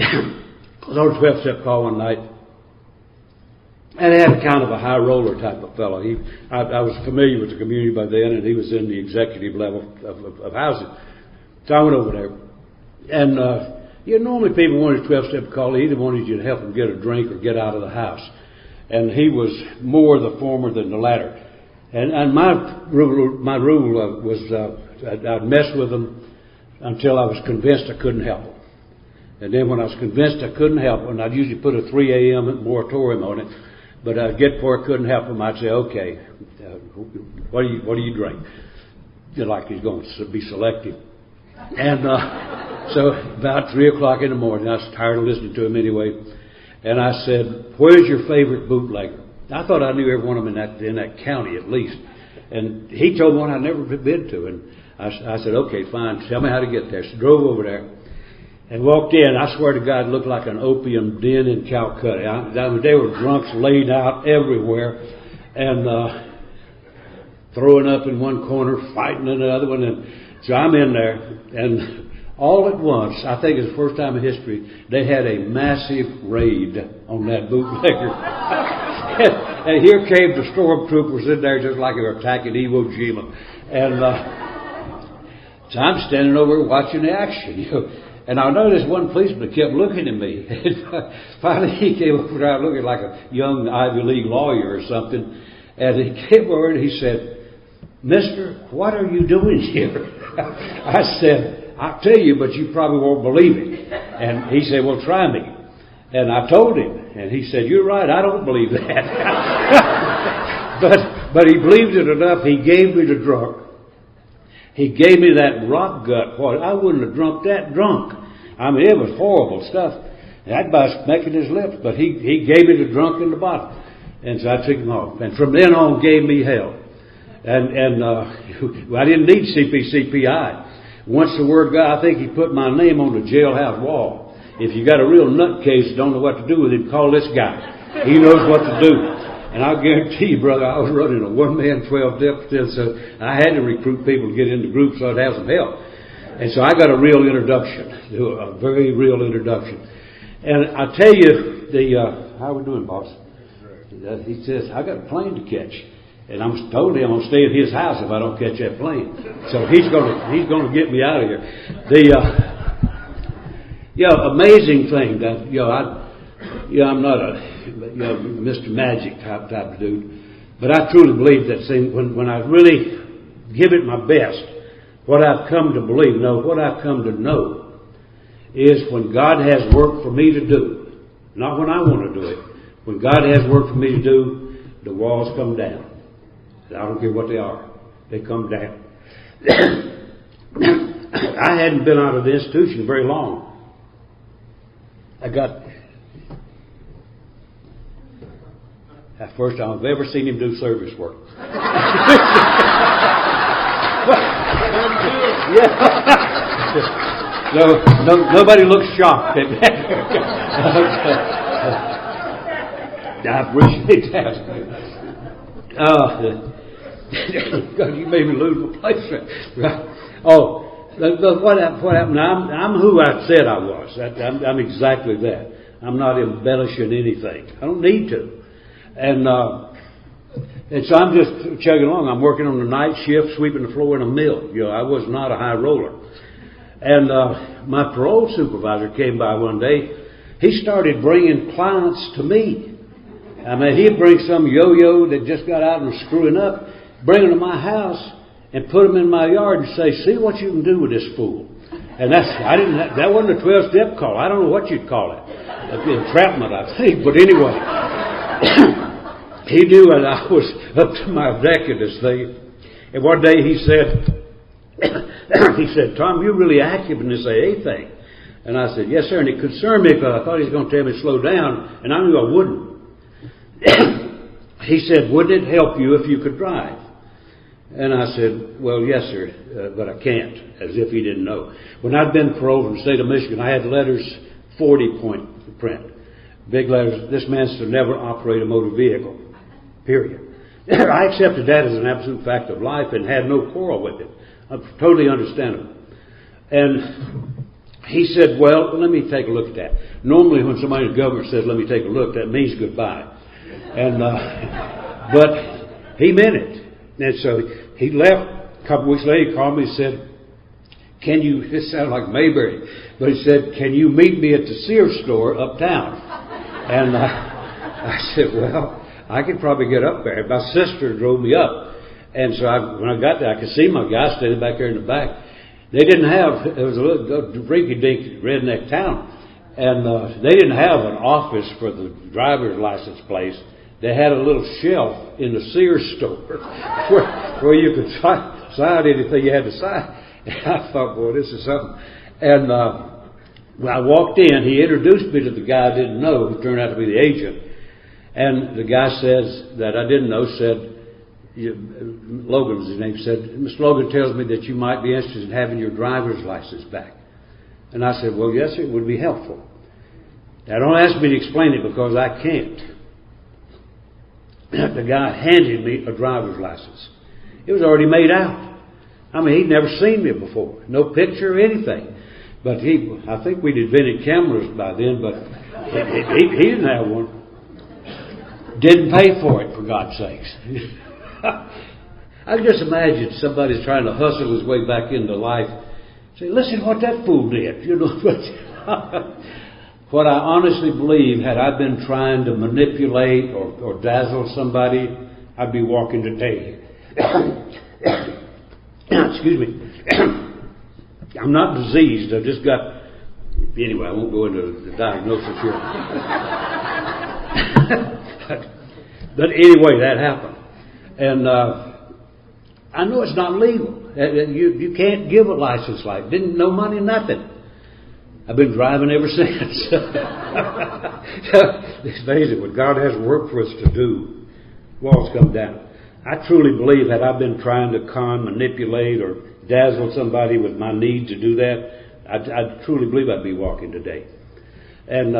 I was on a 12-step call one night, and I had a kind of a high roller type of fellow. I was familiar with the community by then, and he was in the executive level of housing. So I went over there. And, normally people wanted a 12-step call. They either wanted you to help them get a drink or get out of the house. And he was more the former than the latter. And my rule was I'd mess with them until I was convinced I couldn't help them. And then when I was convinced I couldn't help them, I'd usually put a 3 a.m. moratorium on it. But I'd get where I couldn't help them. I'd say, "Okay, what do you drink?" Like he's going to be selective. And so about 3 o'clock in the morning, I was tired of listening to him anyway, and I said, "Where's your favorite bootlegger?" I thought I knew every one of them in that county at least. And he told one I'd never been to. And I said, "Okay, fine, tell me how to get there." So drove over there and walked in. I swear to God, it looked like an opium den in Calcutta. There were drunks laid out everywhere and throwing up in one corner, fighting in the other one. And so I'm in there, and all at once, I think it's the first time in history, they had a massive raid on that bootlegger. And here came the stormtroopers in there just like they were attacking Iwo Jima. And so I'm standing over watching the action, And I noticed one policeman kept looking at me. And finally he came over there looking like a young Ivy League lawyer or something. And he came over and he said, "Mister, what are you doing here?" I said, "I'll tell you, but you probably won't believe it." And he said, "Well, try me." And I told him, and he said, "You're right, I don't believe that." but he believed it enough. He gave me the drunk. He gave me that rock gut. What, I wouldn't have drunk that drunk. I mean, it was horrible stuff. That by smacking his lips, but he gave me the drunk in the bottle. And so I took him off. And from then on, gave me hell. And I didn't need CPCPI. Once the word got, I think he put my name on the jailhouse wall. If you got a real nutcase, don't know what to do with him, call this guy. He knows what to do. And I'll guarantee you, brother, I was running a one-man 12-step, so I had to recruit people to get into groups so I'd have some help. And so I got a real introduction, a very real introduction. And I tell you, how we doing, boss? He says, "I got a plane to catch." And I'm told him I'm going to stay at his house if I don't catch that plane. So he's going to get me out of here. Amazing thing that, I'm not a Mr. Magic type of dude, but I truly believe that when I really give it my best, what I've come to believe, what I've come to know, is when God has work for me to do, not when I want to do it. When God has work for me to do, the walls come down. I don't care what they are. They come down. I hadn't been out of the institution very long. That's the first time I've ever seen him do service work. Nobody looks shocked. I appreciate that. God, you made me lose my place. Right. What happened? I'm who I said I was. I'm exactly that. I'm not embellishing anything. I don't need to. And so I'm just chugging along. I'm working on the night shift, sweeping the floor in a mill. I was not a high roller. And my parole supervisor came by one day. He started bringing clients to me. I mean, he'd bring some yo-yo that just got out and was screwing up, bring them to my house and put them in my yard and say, "See what you can do with this fool." And that wasn't a 12-step call. I don't know what you'd call it. Entrapment, I think. But anyway, he knew that I was up to my neck in this thing. And one day he said, "Tom, you're really active in this AA thing." And I said, "Yes, sir." And it concerned me because I thought he was going to tell me to slow down, and I knew I wouldn't. He said, "Wouldn't it help you if you could drive?" And I said, "Well, yes, sir, but I can't," as if he didn't know. When I'd been paroled from the state of Michigan, I had letters 40-point print. Big letters, "This man's to never operate a motor vehicle," period. I accepted that as an absolute fact of life and had no quarrel with it. Totally understandable. And he said, "Well, let me take a look at that." Normally when somebody in the government says, "Let me take a look," that means goodbye. And but he meant it. And so he left. A couple of weeks later, he called me and said, this sounded like Mayberry, but he said, "Can you meet me at the Sears store uptown?" And I said, "Well, I could probably get up there." My sister drove me up. And so when I got there, I could see my guy standing back there in the back. It was a little rinky-dink redneck town. And they didn't have an office for the driver's license place. They had a little shelf in the Sears store where you could sign anything you had to sign. And I thought, boy, this is something. And when I walked in, he introduced me to the guy I didn't know, who turned out to be the agent. And the guy that I didn't know said, Logan was his name, said, "Mr. Logan tells me that you might be interested in having your driver's license back." And I said, "Well, yes, sir, it would be helpful." Now, don't ask me to explain it because I can't. The guy handed me a driver's license. It was already made out. I mean, he'd never seen me before. No picture or anything. But I think we'd invented cameras by then, but he didn't have one. Didn't pay for it, for God's sakes. I can just imagine somebody's trying to hustle his way back into life. Say, "Listen what that fool did." What I honestly believe, had I been trying to manipulate or dazzle somebody, I'd be walking today. Excuse me. I'm not diseased. I've just got... Anyway, I won't go into the diagnosis here. But anyway, that happened. And I know it's not legal. You can't give a license like that. No money, nothing. I've been driving ever since. It's amazing. When God has work for us to do, walls come down. I truly believe that I've been trying to manipulate or dazzle somebody with my need to do that, I truly believe I'd be walking today. And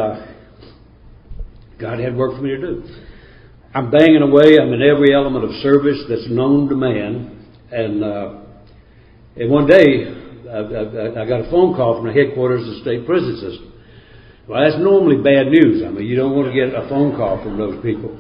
God had work for me to do. I'm banging away. I'm in every element of service that's known to man. And one day, I got a phone call from the headquarters of the state prison system. Well, that's normally bad news. I mean, you don't want to get a phone call from those people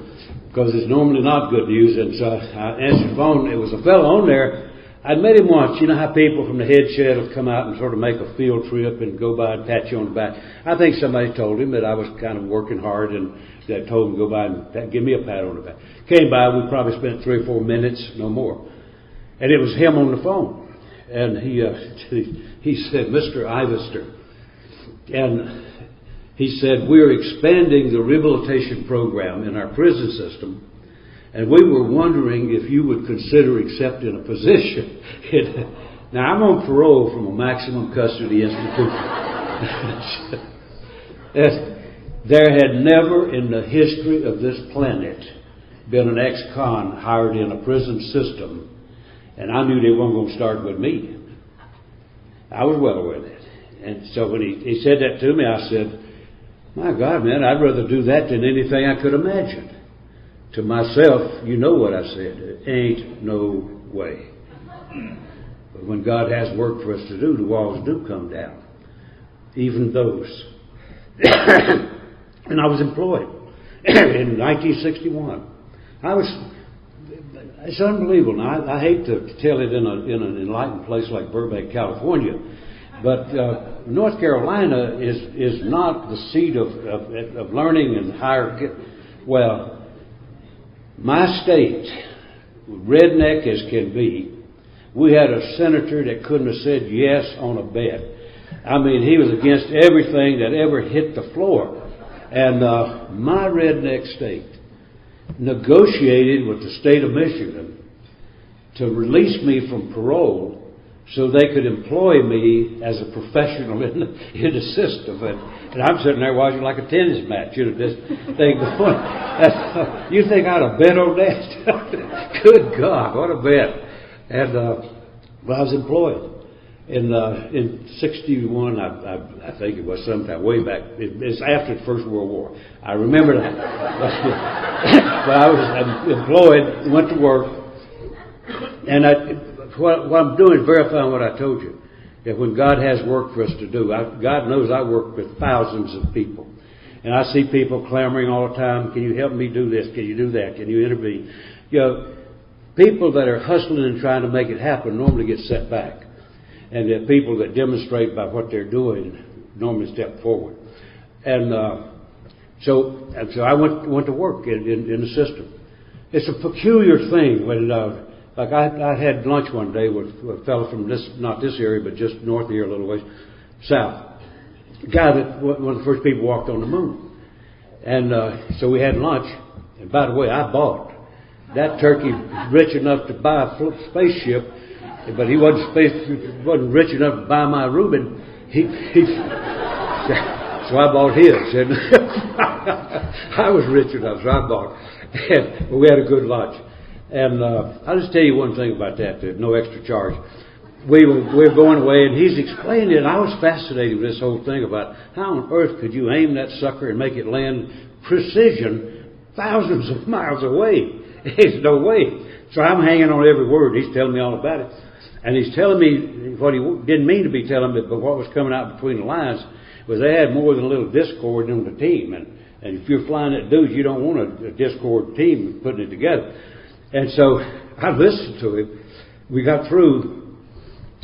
because it's normally not good news. And so I answered the phone. It was a fellow on there I met him once. You know how people from the head shed will come out and sort of make a field trip and go by and pat you on the back. I think somebody told him that I was kind of working hard, and that told him to go by and give me a pat on the back. Came by, we probably spent 3 or 4 minutes, no more. And it was him on the phone. And he said, Mr. Ivester, and he said, we're expanding the rehabilitation program in our prison system, and we were wondering if you would consider accepting a position. Now, I'm on parole from a maximum custody institution. There had never in the history of this planet been an ex-con hired in a prison system, and I knew they weren't going to start with me. I was well aware of that. And so when he said that to me, I said, my God, man, I'd rather do that than anything I could imagine. To myself, you know what I said. Ain't no way. But when God has work for us to do, the walls do come down. Even those. And I was employed in 1961. It's unbelievable. Now, I hate to tell it in an enlightened place like Burbank, California, but North Carolina is not the seat of learning and higher. Well, my state, redneck as can be, we had a senator that couldn't have said yes on a bet. I mean, he was against everything that ever hit the floor. And my redneck state negotiated with the state of Michigan to release me from parole so they could employ me as a professional in the system. And I'm sitting there watching like a tennis match, you know, this thing going. You think I'd have bet on that? Good God, what a bet. And well, I was employed. In 61, I think it was sometime way back. It's after the First World War. I remember that. But I was employed, went to work, and what I'm doing is verifying what I told you. That when God has work for us to do, God knows I work with thousands of people. And I see people clamoring all the time, can you help me do this? Can you do that? Can you intervene? You know, people that are hustling and trying to make it happen normally get set back. And the people that demonstrate by what they're doing normally step forward. And so I went to work in the system. It's a peculiar thing when, like I had lunch one day with a fellow from not this area, but just north of here a little ways, south. A guy that one of the first people walked on the moon. And so we had lunch. And by the way, I bought that turkey rich enough to buy a spaceship. But he wasn't rich enough to buy my Reuben. So I bought his. And I was rich enough, so I bought. But we had a good lunch. And I'll just tell you one thing about that. There's no extra charge. We were going away, and he's explaining it. And I was fascinated with this whole thing about how on earth could you aim that sucker and make it land precision thousands of miles away? There's no way. So I'm hanging on every word. He's telling me all about it. And he's telling me what he didn't mean to be telling me, but what was coming out between the lines was they had more than a little discord in the team. And if you're flying that dude, you don't want a discord team putting it together. And so I listened to him. We got through,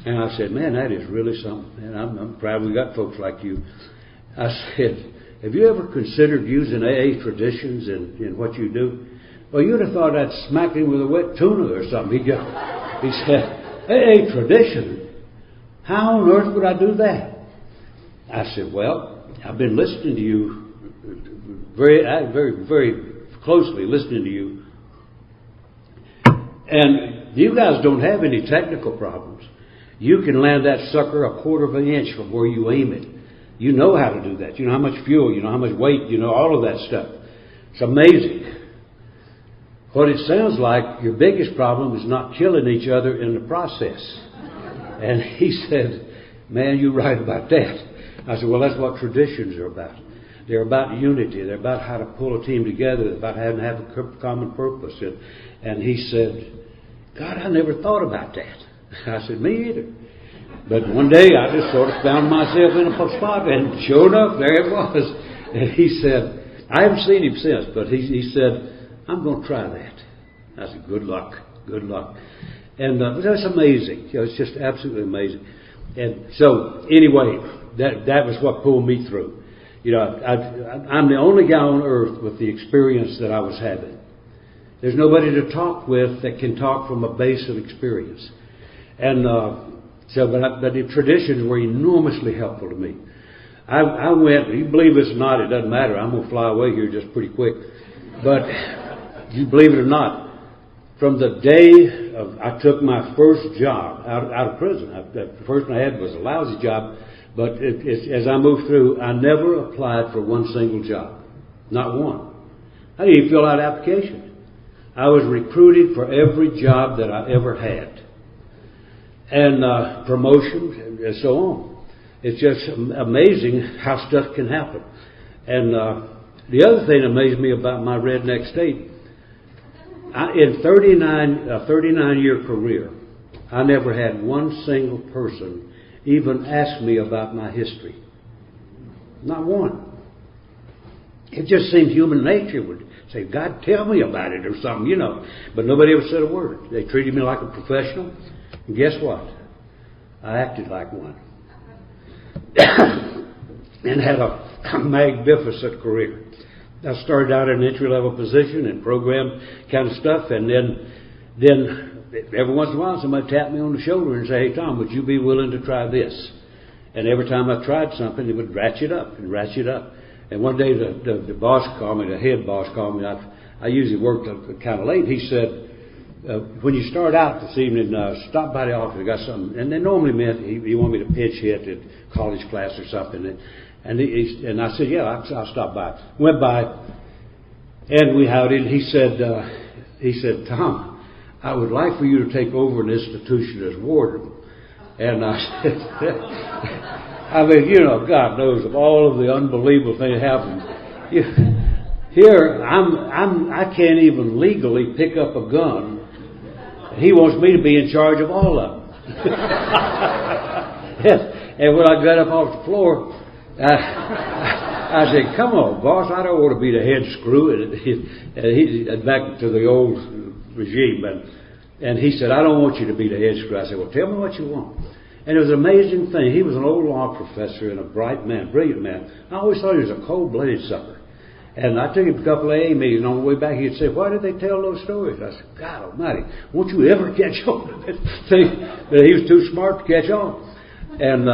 and I said, man, that is really something. And I'm proud we got folks like you. I said, have you ever considered using AA traditions in what you do? Well, you'd have thought I'd smacked him with a wet tuna or something. He said, AA tradition? How on earth would I do that? I said, well, I've been listening to you very, very closely listening to you. And you guys don't have any technical problems. You can land that sucker a quarter of an inch from where you aim it. You know how to do that. You know how much fuel, you know how much weight, you know all of that stuff. It's amazing. What it sounds like, your biggest problem is not killing each other in the process. And he said, man, you're right about that. I said, well, that's what traditions are about. They're about unity. They're about how to pull a team together. They're about having to have a common purpose. And he said, God, I never thought about that. I said, me either. But one day I just sort of found myself in a spot, and sure enough, there it was. And he said, I haven't seen him since, but he said, I'm going to try that. I said, good luck, good luck. And that's amazing. It's just absolutely amazing. And so, anyway, that was what pulled me through. I'm the only guy on earth with the experience that I was having. There's nobody to talk with that can talk from a base of experience. And but the traditions were enormously helpful to me. I went, you believe this or not, it doesn't matter. I'm going to fly away here just pretty quick. But you believe it or not, from the day I took my first job out of prison, the first one I had was a lousy job, but as I moved through, I never applied for one single job. Not one. I didn't even fill out an application. I was recruited for every job that I ever had. And promotions and so on. It's just amazing how stuff can happen. And the other thing that amazed me about my redneck state, in 39-year career, I never had one single person even ask me about my history. Not one. It just seemed human nature would say, God, tell me about it or something, But nobody ever said a word. They treated me like a professional. And guess what? I acted like one. And had a magnificent career. I started out in an entry-level position and program kind of stuff, and then every once in a while somebody tapped me on the shoulder and say, hey, Tom, would you be willing to try this? And every time I tried something, it would ratchet up and ratchet up. And one day the boss called me, the head boss called me. I usually worked kind of late. He said, when you start out this evening, stop by the office. I got something. And that normally meant he wanted me to pitch hit at college class or something. And I said, yeah, I'll stop by. Went by, and we howdied. He said, Tom, I would like for you to take over an institution as warden. And I said, I mean, God knows of all of the unbelievable things that happen. Here, I can't even legally pick up a gun. He wants me to be in charge of all of them. And when I got up off the floor, I said, come on, boss, I don't want to be the head screw. And he back to the old regime. And he said, I don't want you to be the head screw. I said, well, tell me what you want. And it was an amazing thing. He was an old law professor and a bright man, brilliant man. I always thought he was a cold-blooded sucker. And I took him to a couple of AA meetings, and on the way back he'd say, why did they tell those stories? I said, God almighty, won't you ever catch on to this thing? But he was too smart to catch on. And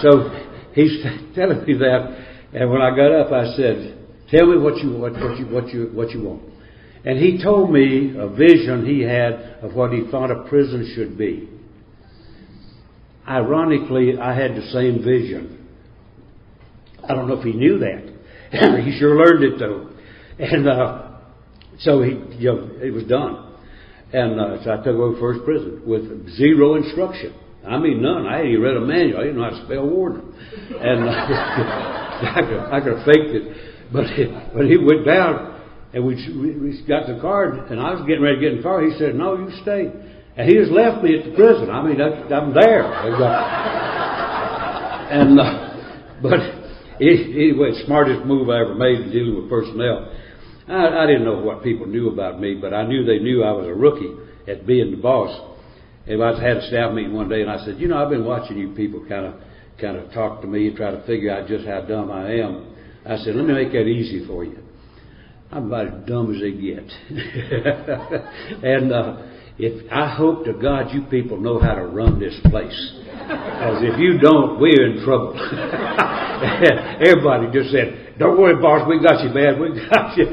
so he's telling me that, and when I got up I said, tell me what you want. And he told me a vision he had of what he thought a prison should be. Ironically, I had the same vision. I don't know if he knew that. He sure learned it though. And so it was done. And so I took over first prison with zero instruction. I mean, none. I hadn't even read a manual. I didn't know how to spell warden. And I could have faked it. But he went down, and we got the card, and I was getting ready to get in the car. He said, no, you stay. And he just left me at the prison. I mean, I'm there. And but anyway, smartest move I ever made in dealing with personnel. I didn't know what people knew about me, but I knew they knew I was a rookie at being the boss. And I had a staff meeting one day, and I said, I've been watching you people kind of talk to me and try to figure out just how dumb I am. I said, let me make that easy for you. I'm about as dumb as they get. And I hope to God you people know how to run this place. Because if you don't, we're in trouble. Everybody just said, don't worry, boss, we got you, man, we got you.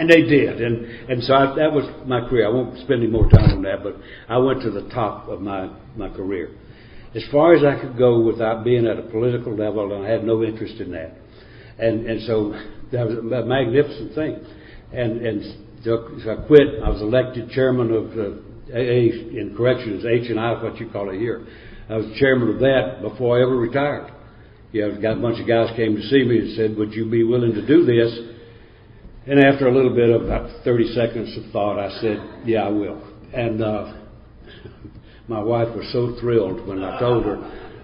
And they did. And so that was my career. I won't spend any more time on that, but I went to the top of my career. As far as I could go without being at a political level, and I had no interest in that. And so that was a magnificent thing. And so I quit. I was elected chairman of AA in corrections, H&I, what you call it here. I was chairman of that before I ever retired. A bunch of guys came to see me and said, would you be willing to do this? And after a little bit of about 30 seconds of thought, I said, yeah, I will. And my wife was so thrilled when I told her.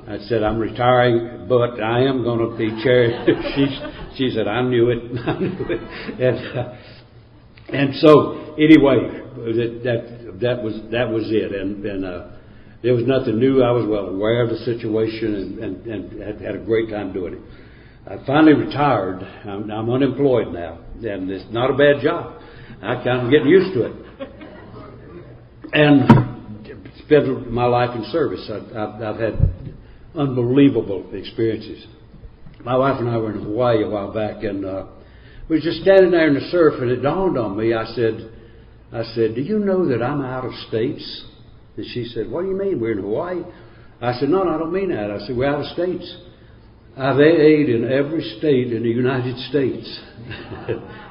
I said, I'm retiring, but I am going to be chair. She said, I knew it. I knew it. And so, anyway, that was it. And there was nothing new. I was well aware of the situation and had a great time doing it. I finally retired. I'm unemployed now, and it's not a bad job. I kind of getting used to it. And spent my life in service. I've had unbelievable experiences. My wife and I were in Hawaii a while back, and we were just standing there in the surf, and it dawned on me. I said, do you know that I'm out of states? And she said, what do you mean? We're in Hawaii? I said, no, I don't mean that. I said, we're out of states. I've ate in every state in the United States.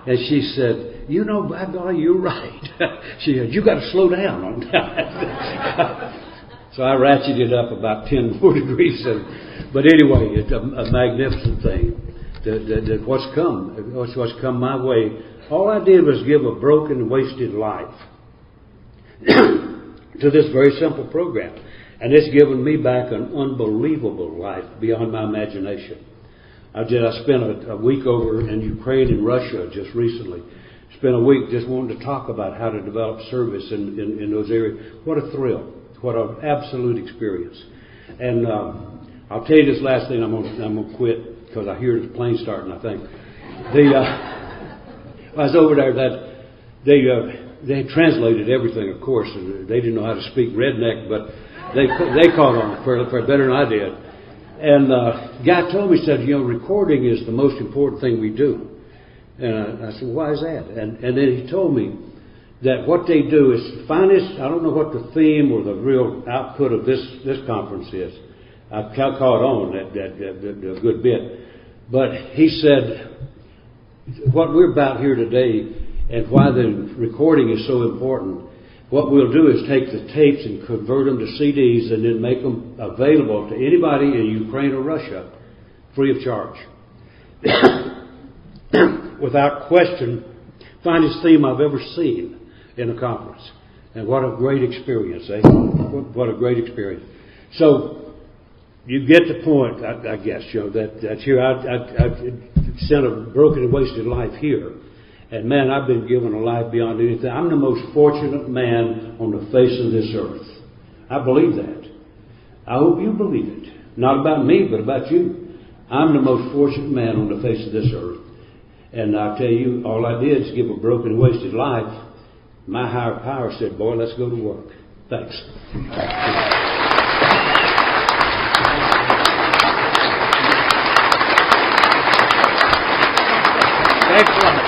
And she said, you know, by golly, you're right. She said, you got to slow down on that. So I ratcheted up about 10 more degrees. But anyway, it's a magnificent thing. That what's come my way. All I did was give a broken, wasted life to this very simple program. And it's given me back an unbelievable life beyond my imagination. I spent a week over in Ukraine and Russia just recently. Spent a week just wanting to talk about how to develop service in those areas. What a thrill. What an absolute experience. And I'll tell you this last thing, I'm gonna quit because I hear the plane starting, I think. I was over there they had translated everything, of course, and they didn't know how to speak redneck, but they caught on for better than I did. And the guy told me, said, recording is the most important thing we do. And I said, why is that? And then he told me that what they do is finest. I don't know what the theme or the real output of this conference is. I caught on that a good bit. But he said, what we're about here today and why the recording is so important, what we'll do is take the tapes and convert them to CDs and then make them available to anybody in Ukraine or Russia free of charge. Without question, finest theme I've ever seen in a conference. And what a great experience, eh? What a great experience. So, you get the point, I guess, that here I sent a broken and wasted life here. And man, I've been given a life beyond anything. I'm the most fortunate man on the face of this earth. I believe that. I hope you believe it. Not about me, but about you. I'm the most fortunate man on the face of this earth. And I tell you, all I did is give a broken and wasted life. My higher power said, boy, let's go to work. Thanks. Thanks a lot.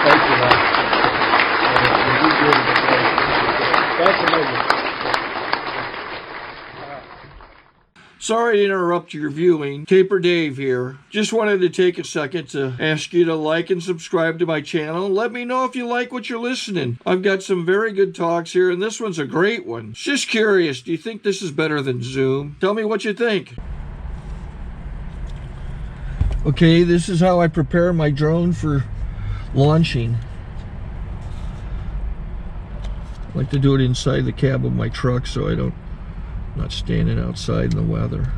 Thank you, man. That's amazing. Sorry to interrupt your viewing. Taper Dave here. Just wanted to take a second to ask you to like and subscribe to my channel. Let me know if you like what you're listening. I've got some very good talks here, and this one's a great one. Just curious, do you think this is better than Zoom? Tell me what you think. Okay, this is how I prepare my drone for launching. I like to do it inside the cab of my truck so I'm not standing outside in the weather.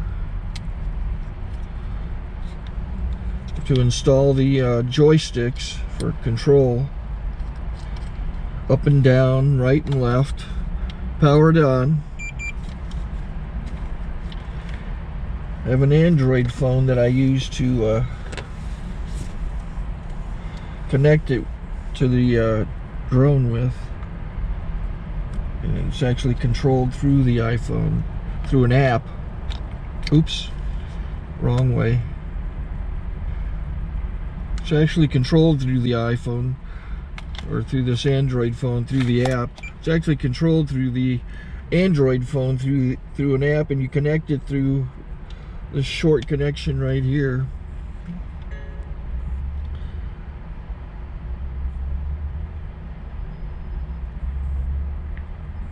To install the joysticks for control, up and down, right and left, powered on. I have an Android phone that I use to connect it to the drone with. And it's actually controlled through the iPhone, through an app. Oops, wrong way. It's actually controlled through the iPhone, or through this Android phone, through the app. It's actually controlled through the Android phone, through an app, and you connect it through this short connection right here.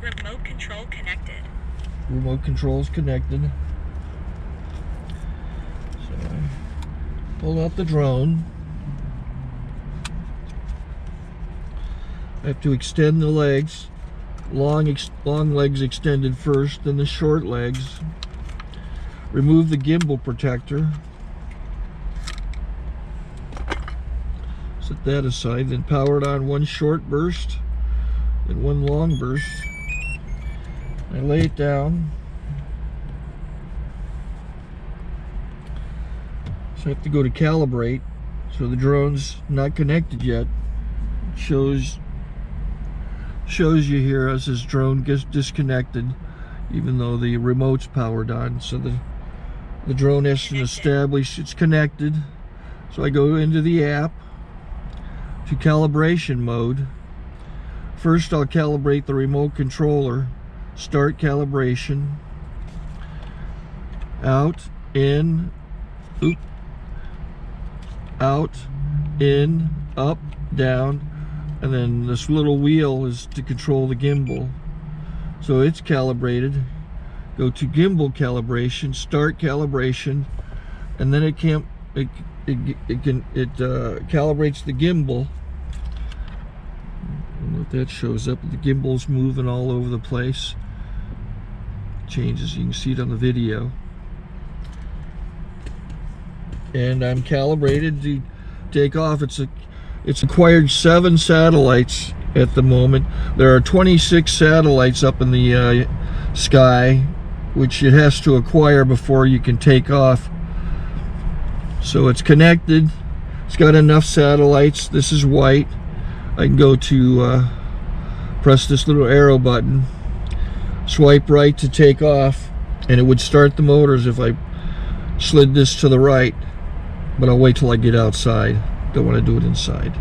Remote control connected. Remote control's connected. So I pull out the drone. I have to extend the legs. Long legs extended first, then the short legs. Remove the gimbal protector. Set that aside, then power it on one short burst, then one long burst. I lay it down. So I have to go to calibrate. So the drone's not connected yet. It shows you here as this drone gets disconnected, even though the remote's powered on. So the drone has to establish it's connected. So I go into the app to calibration mode. First I'll calibrate the remote controller. Start calibration. Out, in, oop, out, in, up, down, and then this little wheel is to control the gimbal. So it's calibrated. Go to gimbal calibration, start calibration, and then it calibrates the gimbal. I don't know if that shows up. The gimbal's moving all over the place. Changes, you can see it on the video. And I'm calibrated to take off. It's acquired 7 satellites at the moment. There are 26 satellites up in the sky, which it has to acquire before you can take off. So it's connected. It's got enough satellites. This is white. I can go to press this little arrow button, swipe right to take off, and it would start the motors if I slid this to the right. But I'll wait till I get outside. Don't want to do it inside.